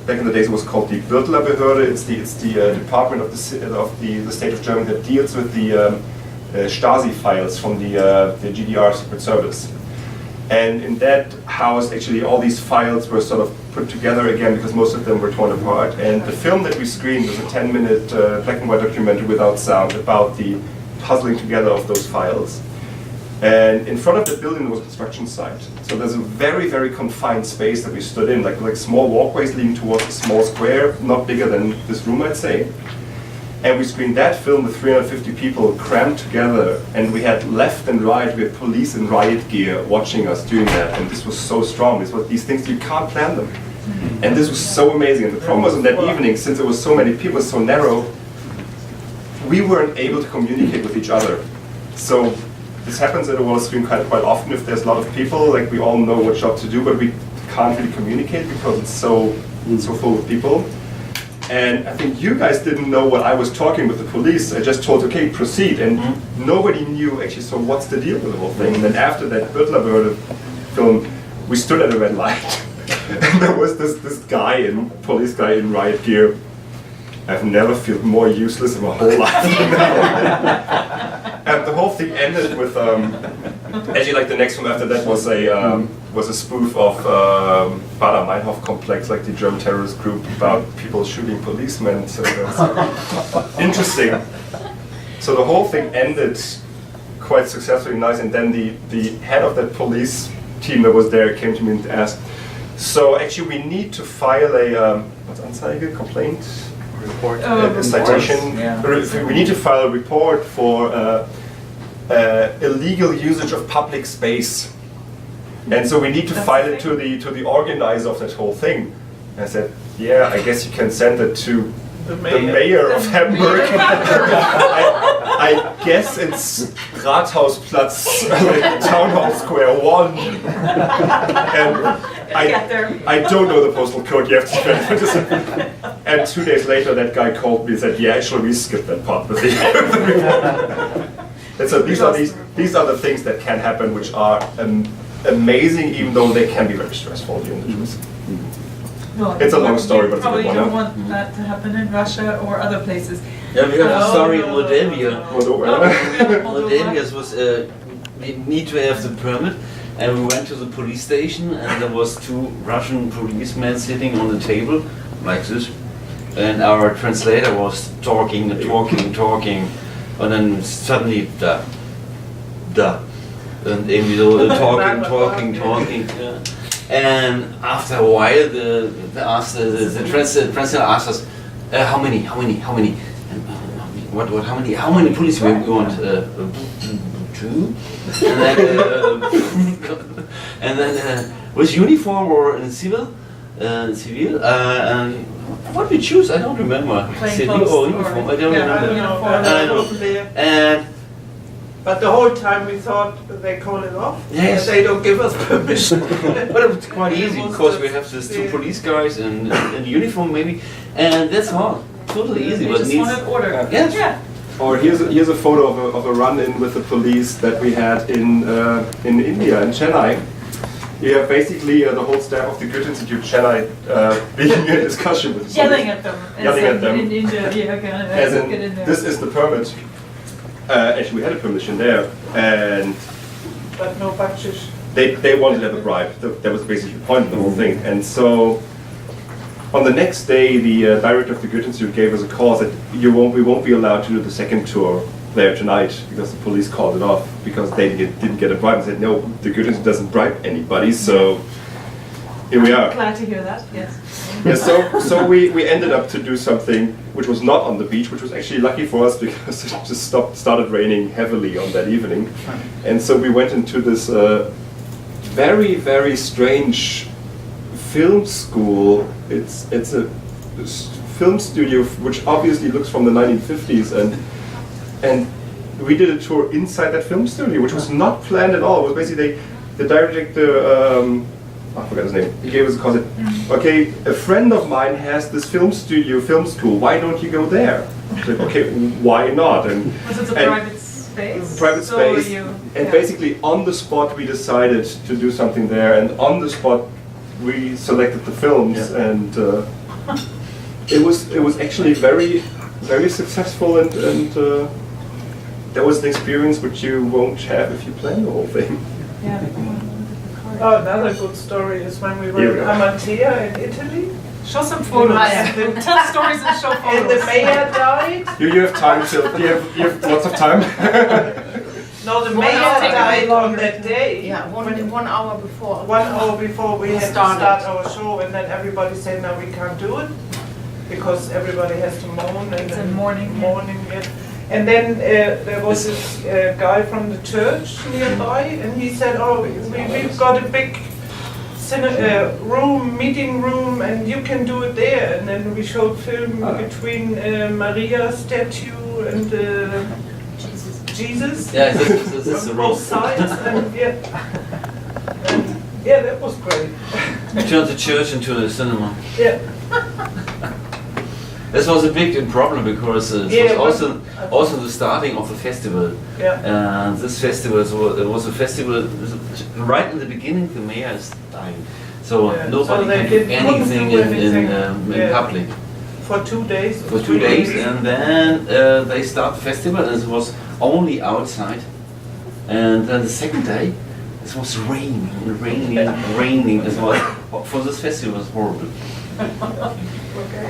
back in the days it was called the Behörde. It's the department of the state of Germany that deals with the Stasi files from the GDR Secret Service. And in that house, actually, all these files were sort of put together again because most of them were torn apart. And the film that we screened was a 10-minute black and white documentary without sound about the puzzling together of those files. And in front of the building there was a construction site. So there's a very, very confined space that we stood in, like small walkways leading towards a small square, not bigger than this room, I'd say. And we screened that film with 350 people crammed together, and we had left and right, we had police in riot gear watching us doing that, and this was so strong. This was these things, you can't plan them. And this was so amazing. And the problem was in that evening, since there was so many people, so narrow, we weren't able to communicate with each other. So this happens at a wall screen quite often if there's a lot of people, like we all know what job to do, but we can't really communicate because it's so full of people. And I think you guys didn't know what I was talking with the police. I just told, okay, proceed. And nobody knew actually, so what's the deal with the whole thing? And then after that Behörde film, we stood at a red light. And there was this guy, police guy in riot gear. I've never felt more useless in my whole life. And the whole thing ended with, actually like the next film after that was a spoof of Baader-Meinhof complex, like the German terrorist group, about people shooting policemen. So that's interesting. So the whole thing ended quite successfully, nice. And then the head of that police team that was there came to me and asked, so actually we need to file a what's Anzeige, complaint? Report, a citation.
Yeah.
We need to file a report for illegal usage of public space, and so we need to file it to the organizer of that whole thing. And I said, yeah, I guess you can send it to the mayor of Hamburg. I guess it's Rathausplatz, Town Hall Square 1. And I don't know the postal code, you have to spend it. And 2 days later, that guy called me and said, yeah, actually, we skipped that part. And so these are the things that can happen, which are amazing, even though they can be very stressful during the tours.
Well,
it's a long story, but it's a
probably
good one.
don't want that to happen in Russia or other places.
Yeah, we have a story in Moldavia.
Moldova.
Moldavia was, we need to have the permit, and we went to the police station, and there was 2 Russian policemen sitting on the table, like this, and our translator was talking, and then suddenly, and talking. Yeah. And after a while, the translator asked us, how many? And, how many police we want? 2. And then with uniform or in civil? And what we choose, I don't remember. Civil or uniform, I don't remember. And
but the whole time we thought they call it off.
Yes.
They don't give us permission.
But it's quite easy because we have these 2 police guys in uniform maybe, and that's all. Totally easy.
They
But
just
needs.
wanted order.
Yes.
Yeah.
Or here's a photo of a run-in with the police that we had in India, in Chennai. you have basically the whole staff of the Goethe-Institut Chennai being in a discussion with
Yelling at them.
Yelling at them.
In India, yeah,
As in,
get in there.
this is the permit. Actually, we had a permission there, and
But no budget.
they wanted to have a bribe. That was basically the point of the whole thing. And so, on the next day, the director of the Goethe-Institut gave us a call that we won't be allowed to do the second tour there tonight because the police called it off because they didn't get a bribe. And said, no, the Goethe-Institut doesn't bribe anybody, so here we are.
Glad to hear that, yes.
Yeah, so we ended up to do something which was not on the beach, which was actually lucky for us because it just started raining heavily on that evening. And so we went into this very, very strange film school. It's a film studio which obviously looks from the 1950s, and we did a tour inside that film studio, which was not planned at all. It was basically the director, I forgot his name. He gave us a call. Said, okay, a friend of mine has this film studio, film school. Why don't you go there? I said, okay, why not? And
Was it a private space?
Private
So
space.
you-
And
yeah.
basically on the spot we decided to do something there, and on the spot we selected the films, and it was actually very, very successful, and that was an experience which you won't have if you plan the whole thing.
Yeah.
Oh, another good story is when we were
Here we
in
go.
Amalthea in Italy.
Show some photos.
Yeah.
Tell stories and show photos.
And the mayor died.
You have time till you have lots of time.
No, the
One
mayor
hour.
died on that day.
Yeah, 1 hour before.
1 hour before we had to
Started.
start our show, and then everybody said, no, we can't do it because everybody has to mourn. And
It's
then
in mourning, yeah.
Mourning, yeah. And then there was this guy from the church nearby, and he said, oh, we've got a big meeting room, and you can do it there. And then we showed film between Maria statue and Jesus.
Yeah, this is the
On
room.
both sides, and yeah, that was great.
We turned the church into a cinema.
Yeah,
This was a big problem because it
Yeah,
was also the starting of the festival.
yeah.
And this festival was a festival right in the beginning. The mayor is dying, so
Yeah,
nobody
so they
can do
couldn't
anything
do
in
anything.
in
Yeah.
public
For 2 days.
for 2 days, and then they start the festival, and it was only outside. And then the second day, it was raining. It was for this festival it was horrible.
Okay.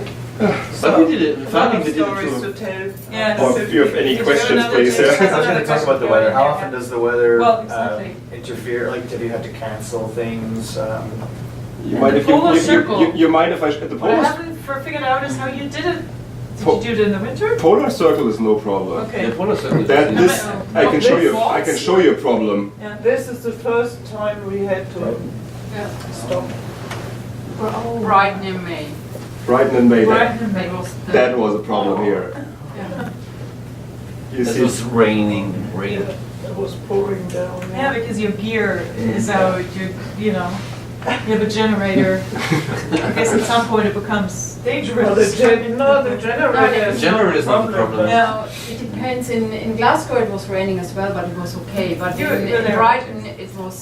But we did it.
A lot
Finally,
of
we did
stories
it
to
too.
tell.
Yes.
Or if you have any
Is there
questions,
another
please.
question?
Yeah.
I was going to talk about the weather. How often does the weather
Well, exactly.
interfere? Like, did you have to cancel things?
You mind
The
if you
polar circle.
you mind if I at the
What I
polar
haven't figured out is how you did it. Did
Po-
you do it in the winter?
polar circle is no problem.
Okay.
The polar circle.
That
is-
this I can show you.
This
I can show you a problem.
Yeah.
This is the first time we had to
Yeah.
stop.
Brighton in May.
Brighton and May.
Right.
That was the-
That was a problem here.
Yeah.
You
It
see,
was raining.
It was pouring down.
Yeah, because your gear is out. You know, you have a generator. I guess at some point it becomes dangerous.
Well, the generator is
Generator is not the
a
problem.
but-
Yeah.
No, it depends. In Glasgow it was raining as well, but it was okay. But
You're
in
there.
Brighton it was,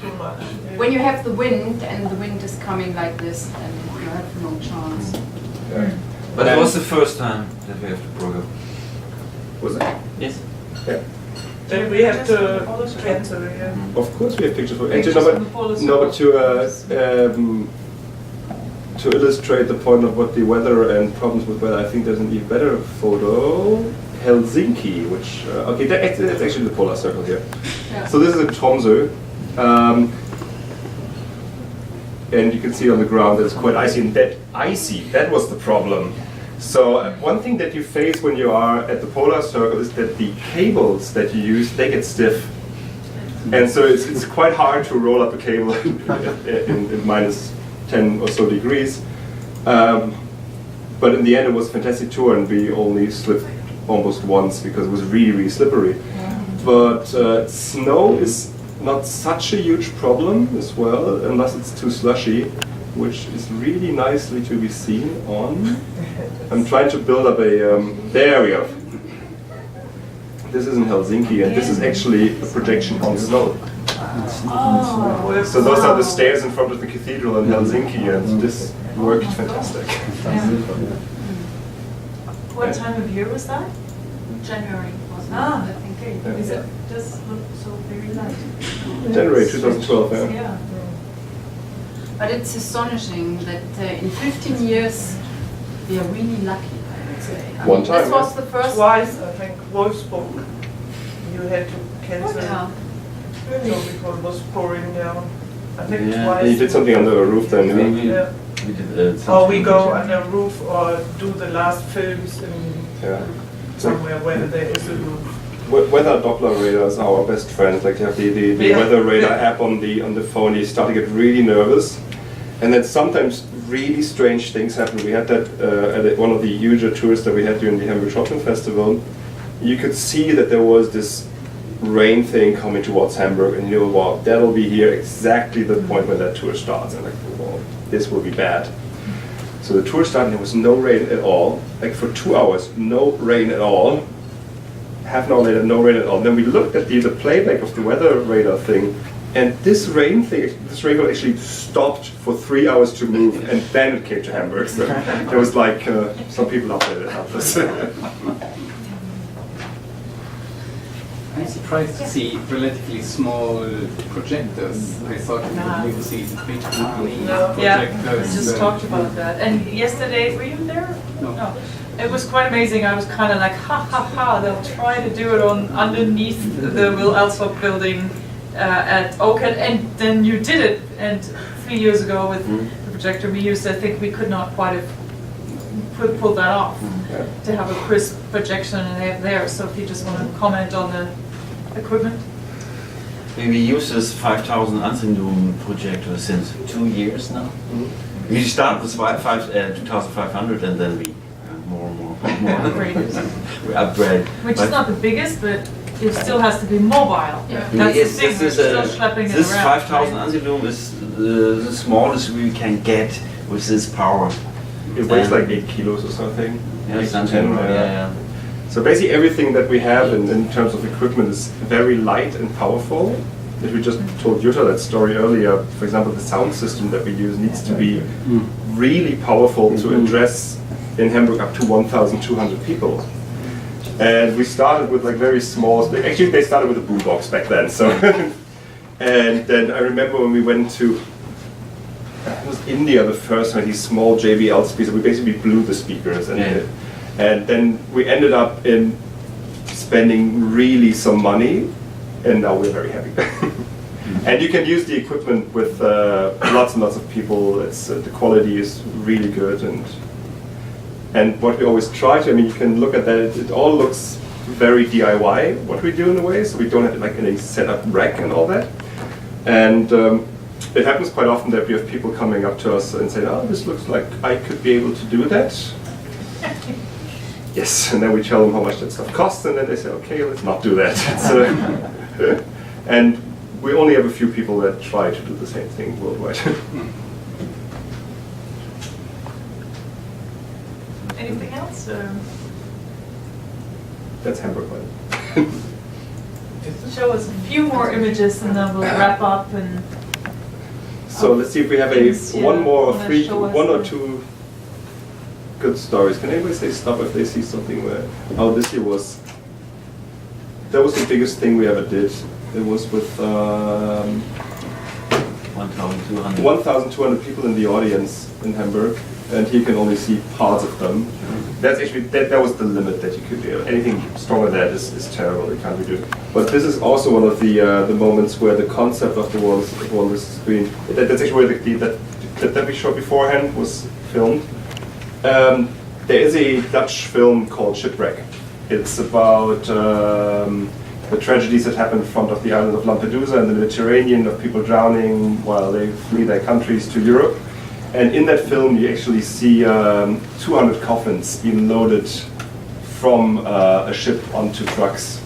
Too much. yeah.
when you have the wind and the wind is coming like this, then you have no chance.
yeah.
But it was the first time that we have the program.
Was it?
Yes.
Yeah.
Then we have to cancel, yeah.
Of course, we have pictures for.
Pictures
Actually,
from the polar
no, but
circle.
to illustrate the point of what the weather and problems with weather, I think there's an even better photo. Helsinki, which okay, that's actually the polar circle here.
Yeah.
So this is in Tromsø, and you can see on the ground that it's quite icy. And that was the problem. So one thing that you face when you are at the polar circle is that the cables that you use, they get stiff. And so it's quite hard to roll up a cable in minus 10 or so degrees. But in the end it was a fantastic tour, and we only slipped almost once because it was really, really slippery. But snow is not such a huge problem as well, unless it's too slushy, which is really nicely to be seen on. I'm trying to build up a, there we go. This is in Helsinki, and this is actually a projection on snow.
Oh,
So those are the stairs in front of the cathedral in Helsinki, and this worked fantastic.
What time of year was that?
January was it?
Ah,
I think.
Yeah.
Is it does look so very light?
January 2012, yeah.
Yeah.
But it's astonishing that in 15 years we are really lucky, I would say. I
One
mean,
time,
This was the first.
Twice, I think, Wolfsburg, you had to cancel.
Yeah.
So because it was pouring down. I think
Yeah.
twice.
And you did something under a roof then,
Yeah.
We did
Or
something
we go
with-
under a roof or do the last films in
Yeah.
somewhere where there is a roof.
Weather Doppler radars are our best friends. Like you have the
Yeah.
weather radar app on the phone. You start to get really nervous, and then sometimes really strange things happen. We had that at one of the huger tours that we had during the Hamburg Shopping Festival. You could see that there was this rain thing coming towards Hamburg, and you know, wow, that'll be here exactly the point when that tour starts. And like, well, this will be bad. So the tour started, and there was no rain at all. Like for 2 hours, no rain at all. Half an hour later, no rain at all. Then we looked at the playback of the weather radar thing, and this rain actually stopped for 3 hours to move, and then it came to Hamburg. So there was like some people out there that helped us.
I'm surprised to see relatively small projectors. I thought you would see big company
Yeah, we
projectors.
just talked about that. And yesterday, were you there?
No.
It was quite amazing. I was kind of like, ha ha ha, they'll try to do it on underneath the Will Alsop building at Oakhead, and then you did it. And 3 years ago with the projector we used, I think we could not quite have pulled that off to have a crisp projection and they have there. So if you just want to comment on the equipment.
We use this 5000 Ansinnen projector since 2 years now. We start with 2500 and then we more and more. We upgrade.
Which
But
is not the biggest, but it still has to be mobile.
Yeah.
That's
Yes,
the thing,
this
we're
is
still schlepping it
this
around.
5000 Ansinnen is the smallest we can get with this power.
It weighs like 8 kilos or something.
Yeah,
8 to
something,
10,
yeah.
So basically everything that we have in terms of equipment is very light and powerful. If we just told Jutta that story earlier, for example, the sound system that we use needs to be really powerful to address in Hamburg up to 1,200 people. And we started with like very small, actually they started with a boombox back then. So, and then I remember when we went to, it was India the first time, these small JBL speakers, we basically blew the speakers. And then we ended up in spending really some money, and now we're very happy. And you can use the equipment with lots and lots of people. It's the quality is really good, and what we always try to, I mean, you can look at that. It all looks very DIY what we do in a way. So we don't have like any set up rack and all that. And it happens quite often that we have people coming up to us and saying, "Oh, this looks like I could be able to do that." Yes, and then we tell them how much that stuff costs, and then they say, "Okay, let's not do that." And we only have a few people that try to do the same thing worldwide.
Anything else?
That's Hamburg.
Show us a few more images and then we'll wrap up and
So let's see if we have
Things, yeah,
one more or
wanna
three,
show us
one or
the-
two good stories. Can anybody say stop if they see something where, oh, this year was, that was the biggest thing we ever did. It was with
1200.
1,200 people in the audience in Hamburg, and you can only see parts of them. That's actually, that was the limit that you could do. Anything stronger than that is terrible, it can't be do. But this is also one of the moments where the concept of the wall screen, that's actually where that clip that we showed beforehand was filmed. There is a Dutch film called Shipwreck. It's about the tragedies that happen in front of the island of Lampedusa in the Mediterranean, of people drowning while they flee their countries to Europe. And in that film you actually see 200 coffins being loaded from a ship onto trucks.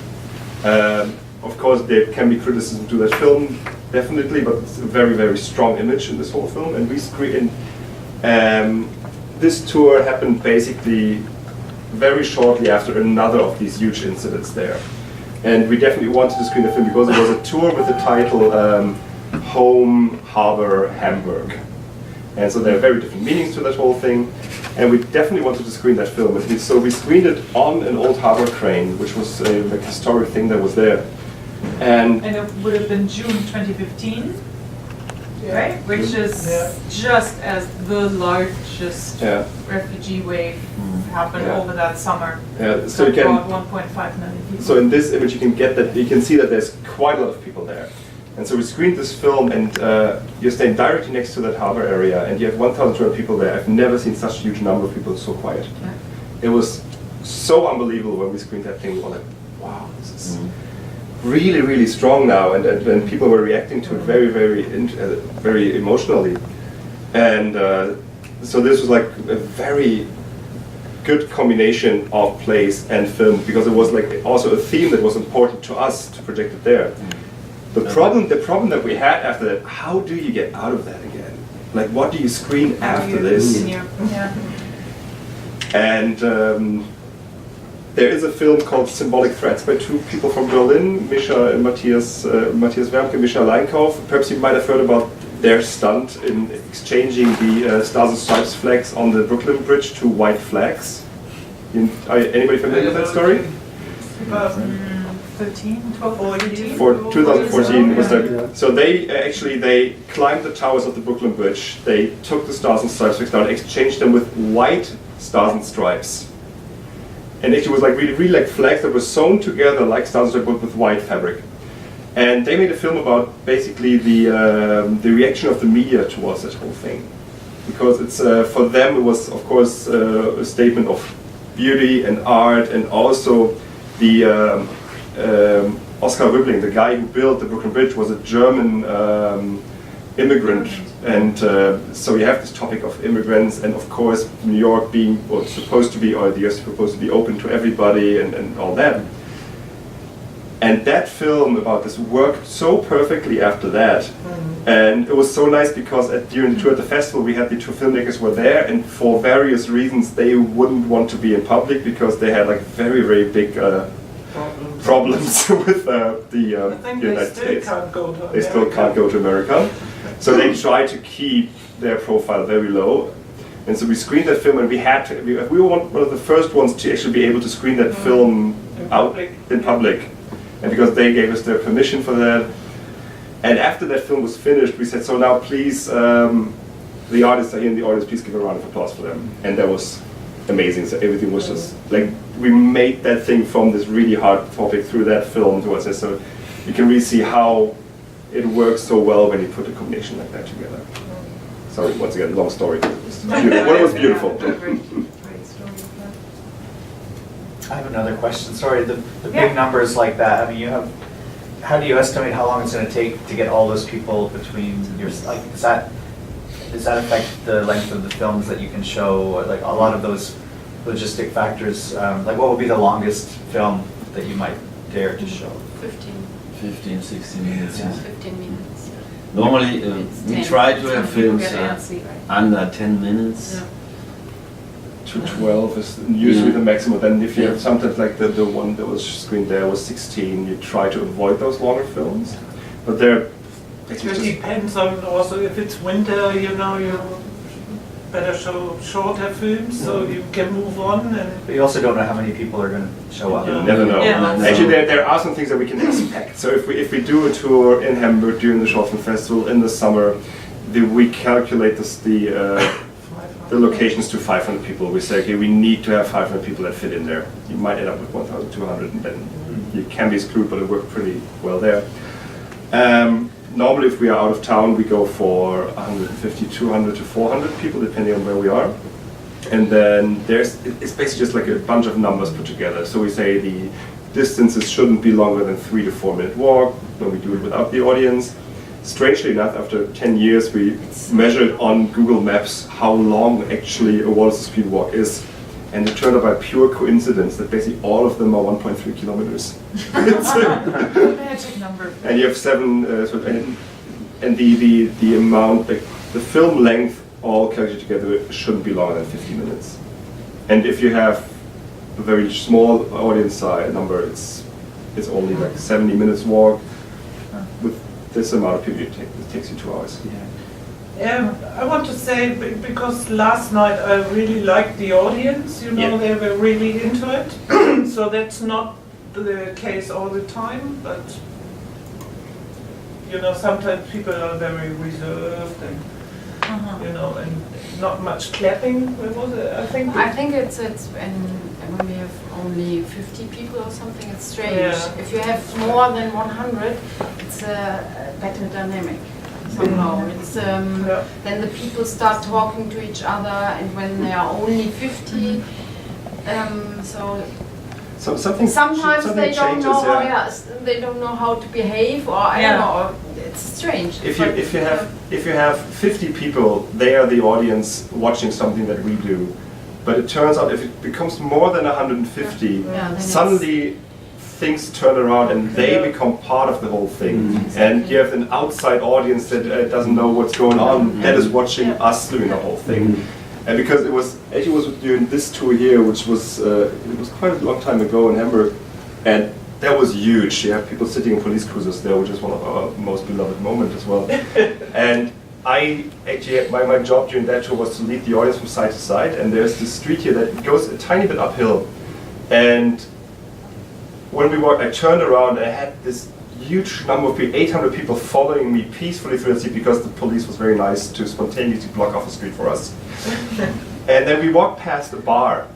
Of course there can be criticism to that film, definitely, but it's a very, very strong image in this whole film. And we screen, this tour happened basically very shortly after another of these huge incidents there. And we definitely wanted to screen the film because it was a tour with the title Home, Harbor, Hamburg. And so there are very different meanings to that whole thing. And we definitely wanted to screen that film. So we screened it on an old harbor crane, which was a like, historic thing that was there. And
it would have been June 2015, right? Which is just as the largest refugee wave happened over that summer.
So you can,
about 1.5 million people.
So in this image you can get that, you can see that there's quite a lot of people there. And so we screened this film, and you're staying directly next to that harbor area, and you have 1,200 people there. I've never seen such a huge number of people so quiet. It was so unbelievable when we screened that thing. We were like, wow, this is really, really strong now, and people were reacting to it very, very emotionally. And so this was like a very good combination of place and film, because it was like also a theme that was important to us to project it there. The problem that we had after that, how do you get out of that again? Like, what do you screen after this? And there is a film called Symbolic Threats by two people from Berlin, Mischa and Matthias Wermke, Mischa Leinkauf. Perhaps you might have heard about their stunt in exchanging the Stars and Stripes flags on the Brooklyn Bridge to white flags. Anybody familiar with that story?
2014.
For 2014 was the, so they they climbed the towers of the Brooklyn Bridge. They took the Stars and Stripes flags down, exchanged them with white Stars and Stripes, and actually was like really like flags that were sewn together like Stars and Stripes but with white fabric. And they made a film about basically the reaction of the media towards that whole thing, because it's for them it was of course a statement of beauty and art, and also the Oskar Röbling, the guy who built the Brooklyn Bridge, was a German immigrant, and so you have this topic of immigrants, and of course New York being supposed to be, or the US supposed to be open to everybody, and all that. And that film about this worked so perfectly after that. And it was so nice because during the tour at the festival we had the two filmmakers were there, and for various reasons they wouldn't want to be in public because they had like very, very big problems with the United States. They still can't go to America. So they try to keep their profile very low. And so we screened that film, and we were one of the first ones to actually be able to screen that film out in public. And because they gave us their permission for that. And after that film was finished, we said, so now please, the artists are here in the audience, please give a round of applause for them. And that was amazing. So everything was just like, we made that thing from this really hard topic through that film towards this. So you can really see how it works so well when you put a combination like that together. Sorry, once again, long story. It was beautiful. Well, it was beautiful.
I have another question. Sorry, the big numbers like that. I mean, how do you estimate how long it's going to take to get all those people between your, like, does that affect the length of the films that you can show? Like a lot of those logistic factors, like what would be the longest film that you might dare to show?
15, 16 minutes.
Yeah. 15 minutes.
Normally, we try to have films under 10 minutes.
Yeah.
To 12 is usually the maximum. Then if you have sometimes like the one that was screened there was 16, you try to avoid those longer films. But they're
It depends on also if it's winter, you know, you better show shorter films so you can move on.
But you also don't know how many people are going to show up.
You never know. Actually, there are some things that we can expect. So if we do a tour in Hamburg during the Short Film Festival in the summer, we calculate the locations to 500 people. We say, okay, we need to have 500 people that fit in there. You might end up with 1,200, and then you can be screwed, but it worked pretty well there. Normally, if we are out of town, we go for 150, 200 to 400 people, depending on where we are. And then it's basically just like a bunch of numbers put together. So we say the distances shouldn't be longer than 3 to 4 minute walk when we do it without the audience. Strangely enough, after 10 years, we measured on Google Maps how long actually a Wallace Speed walk is. And it turned out by pure coincidence that basically all of them are 1.3 kilometers.
Magic number.
And you have 7, and the amount, the film length, all calculated together, shouldn't be longer than 50 minutes. And if you have a very small audience size number, it's it's only like 70 minutes walk. With this amount of people, it takes you 2 hours.
I want to say, because last night I really liked the audience, you know, they were really into it. So that's not the case all the time, but, you know, sometimes people are very reserved and, you know, and not much clapping. Where was it? I think
it's when we have only 50 people or something, it's strange.
Yeah.
If you have more than 100, it's a better dynamic somehow. It's then the people start talking to each other, and when there are only 50, sometimes they don't know how they don't know how to behave, or I don't know. It's strange.
If you have 50 people, they are the audience watching something that we do. But it turns out if it becomes more than 150, suddenly things turn around and they become part of the whole thing. And you have an outside audience that doesn't know what's going on, that is watching us doing the whole thing. And because it was during this tour here, which was it was quite a long time ago in Hamburg, and that was huge. You have people sitting in police cruisers there, which is one of our most beloved moments as well. And I actually, my job during that tour was to lead the audience from side to side, and there's this street here that goes a tiny bit uphill. And when we walked, I turned around and I had this huge number of people, 800 people following me peacefully through the street because the police was very nice to spontaneously block off the street for us. And then we walked past a bar,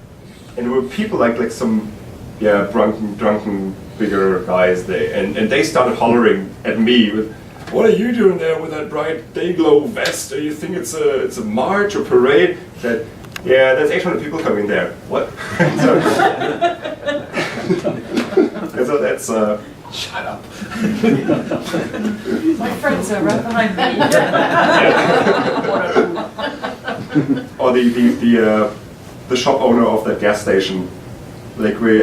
and there were people like some drunken bigger guys there, and they started hollering at me with, "What are you doing there with that bright day glow vest? Do you think it's a march or parade?" I said, "Yeah, there's 800 people coming there." What? So that's shut up.
My friends are right behind me.
Or the shop owner of that gas station. Like we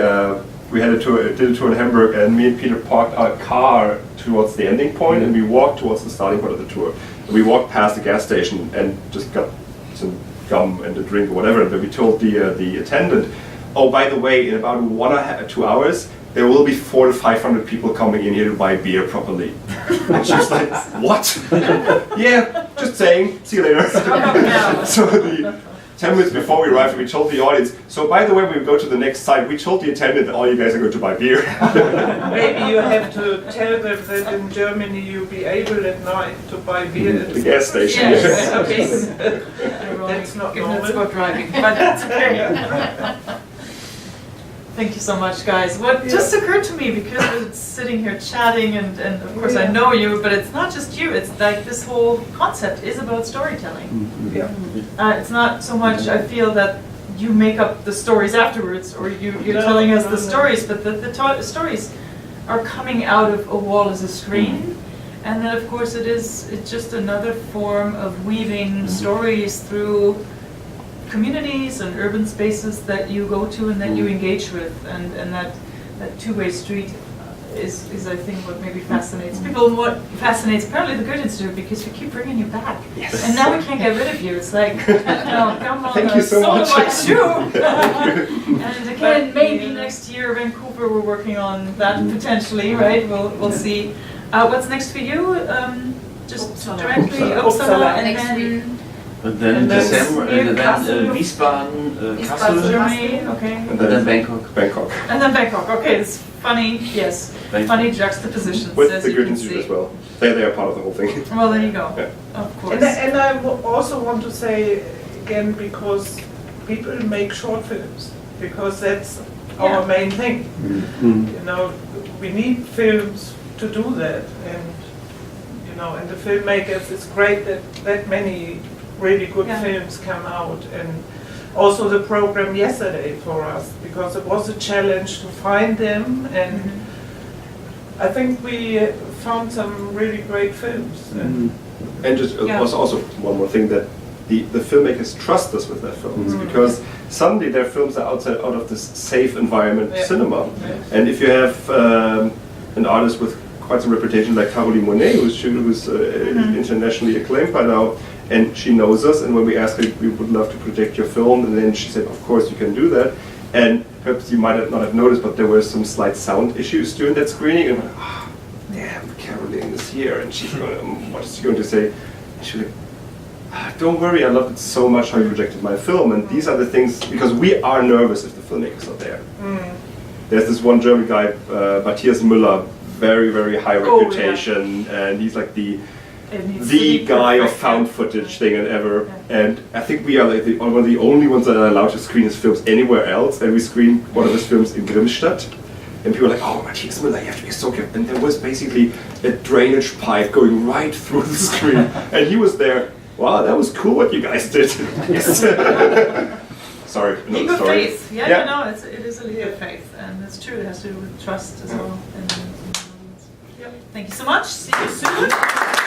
had did a tour in Hamburg, and me and Peter parked our car towards the ending point, and we walked towards the starting point of the tour. And we walked past the gas station and just got some gum and a drink or whatever. And then we told the attendant, "Oh, by the way, in about 2 hours, there will be 400 to 500 people coming in here to buy beer properly." And she was like, "What?" "Yeah, just saying. See you later." So 10 minutes before we arrived, we told the audience, "So by the way, when we go to the next site, we told the attendant that all you guys are going to buy beer."
Maybe you have to tell them that in Germany you'll be able at night to buy beer at
the gas station.
Yes, okay.
That's not
Given it's
normal.
for driving, but that's okay. Thank you so much, guys. What just occurred to me, because we're sitting here chatting, and of course I know you, but it's not just you. It's like this whole concept is about storytelling. It's not so much, I feel, that you make up the stories afterwards, or you're telling us the stories, but the stories are coming out of a wall as a screen. And then of course it's just another form of weaving stories through communities and urban spaces that you go to and that you engage with, and that two-way street is I think what maybe fascinates people, and what fascinates apparently the Goethe-Institut, because we keep bringing you back.
Yes.
And now we can't get rid of you. It's like, no, come on,
Thank you so much.
my shoe. And again, maybe next year, Vancouver, we're working on that potentially, right? We'll see. What's next for you? Just
Uppsala.
directly
Uppsala.
Uppsala, and
Next
then
week.
And then
And that's
December,
near
and then
Kassel.
Wiesbaden,
Wiesbaden.
Kassel,
Germany, okay.
And
and then Bangkok.
Bangkok.
And then Bangkok, okay, it's funny, yes,
Bangkok.
funny juxtapositions,
With
as
the
you can
Goethe-Institut
see.
as well. They are part of the whole thing.
Well, there you go,
Yeah.
of course.
And I also want to say again, because people make short films, because that's our main thing. You know, we need films to do that, and you know, and the filmmakers, it's great that many really good films come out, and also the program yesterday for us, because it was a challenge to find them, and I think we found some really great films.
And just also one more thing, that the filmmakers trust us with their films, because suddenly their films are out of this safe environment cinema. And if you have an artist with quite some reputation like Caroline Monet, who's internationally acclaimed by now, and she knows us, and when we asked her, "We would love to project your film," and then she said, "Of course you can do that." And perhaps you might not have noticed, but there were some slight sound issues during that screening. And oh, damn, Caroline is here, and she's going, what is she going to say? And she was like, don't worry, I loved it so much how you rejected my film. And these are the things, because we are nervous if the filmmakers are there. There's this one German guy, Matthias Müller, very, very high reputation, and he's like the guy of found footage thing and ever. And I think we are like one of the only ones that are allowed to screen his films anywhere else. And we screened one of his films in Grimstadt. And people were like, oh, Matthias Müller, you have to be so careful. And there was basically a drainage pipe going right through the screen. And he was there. Wow, that was cool what you guys did. Yes. Sorry, another
Leap of
story.
faith. Yeah, you know, it is a leap of faith, and it's true. It has to do with trust as well. Yep. Thank you so much. See you soon.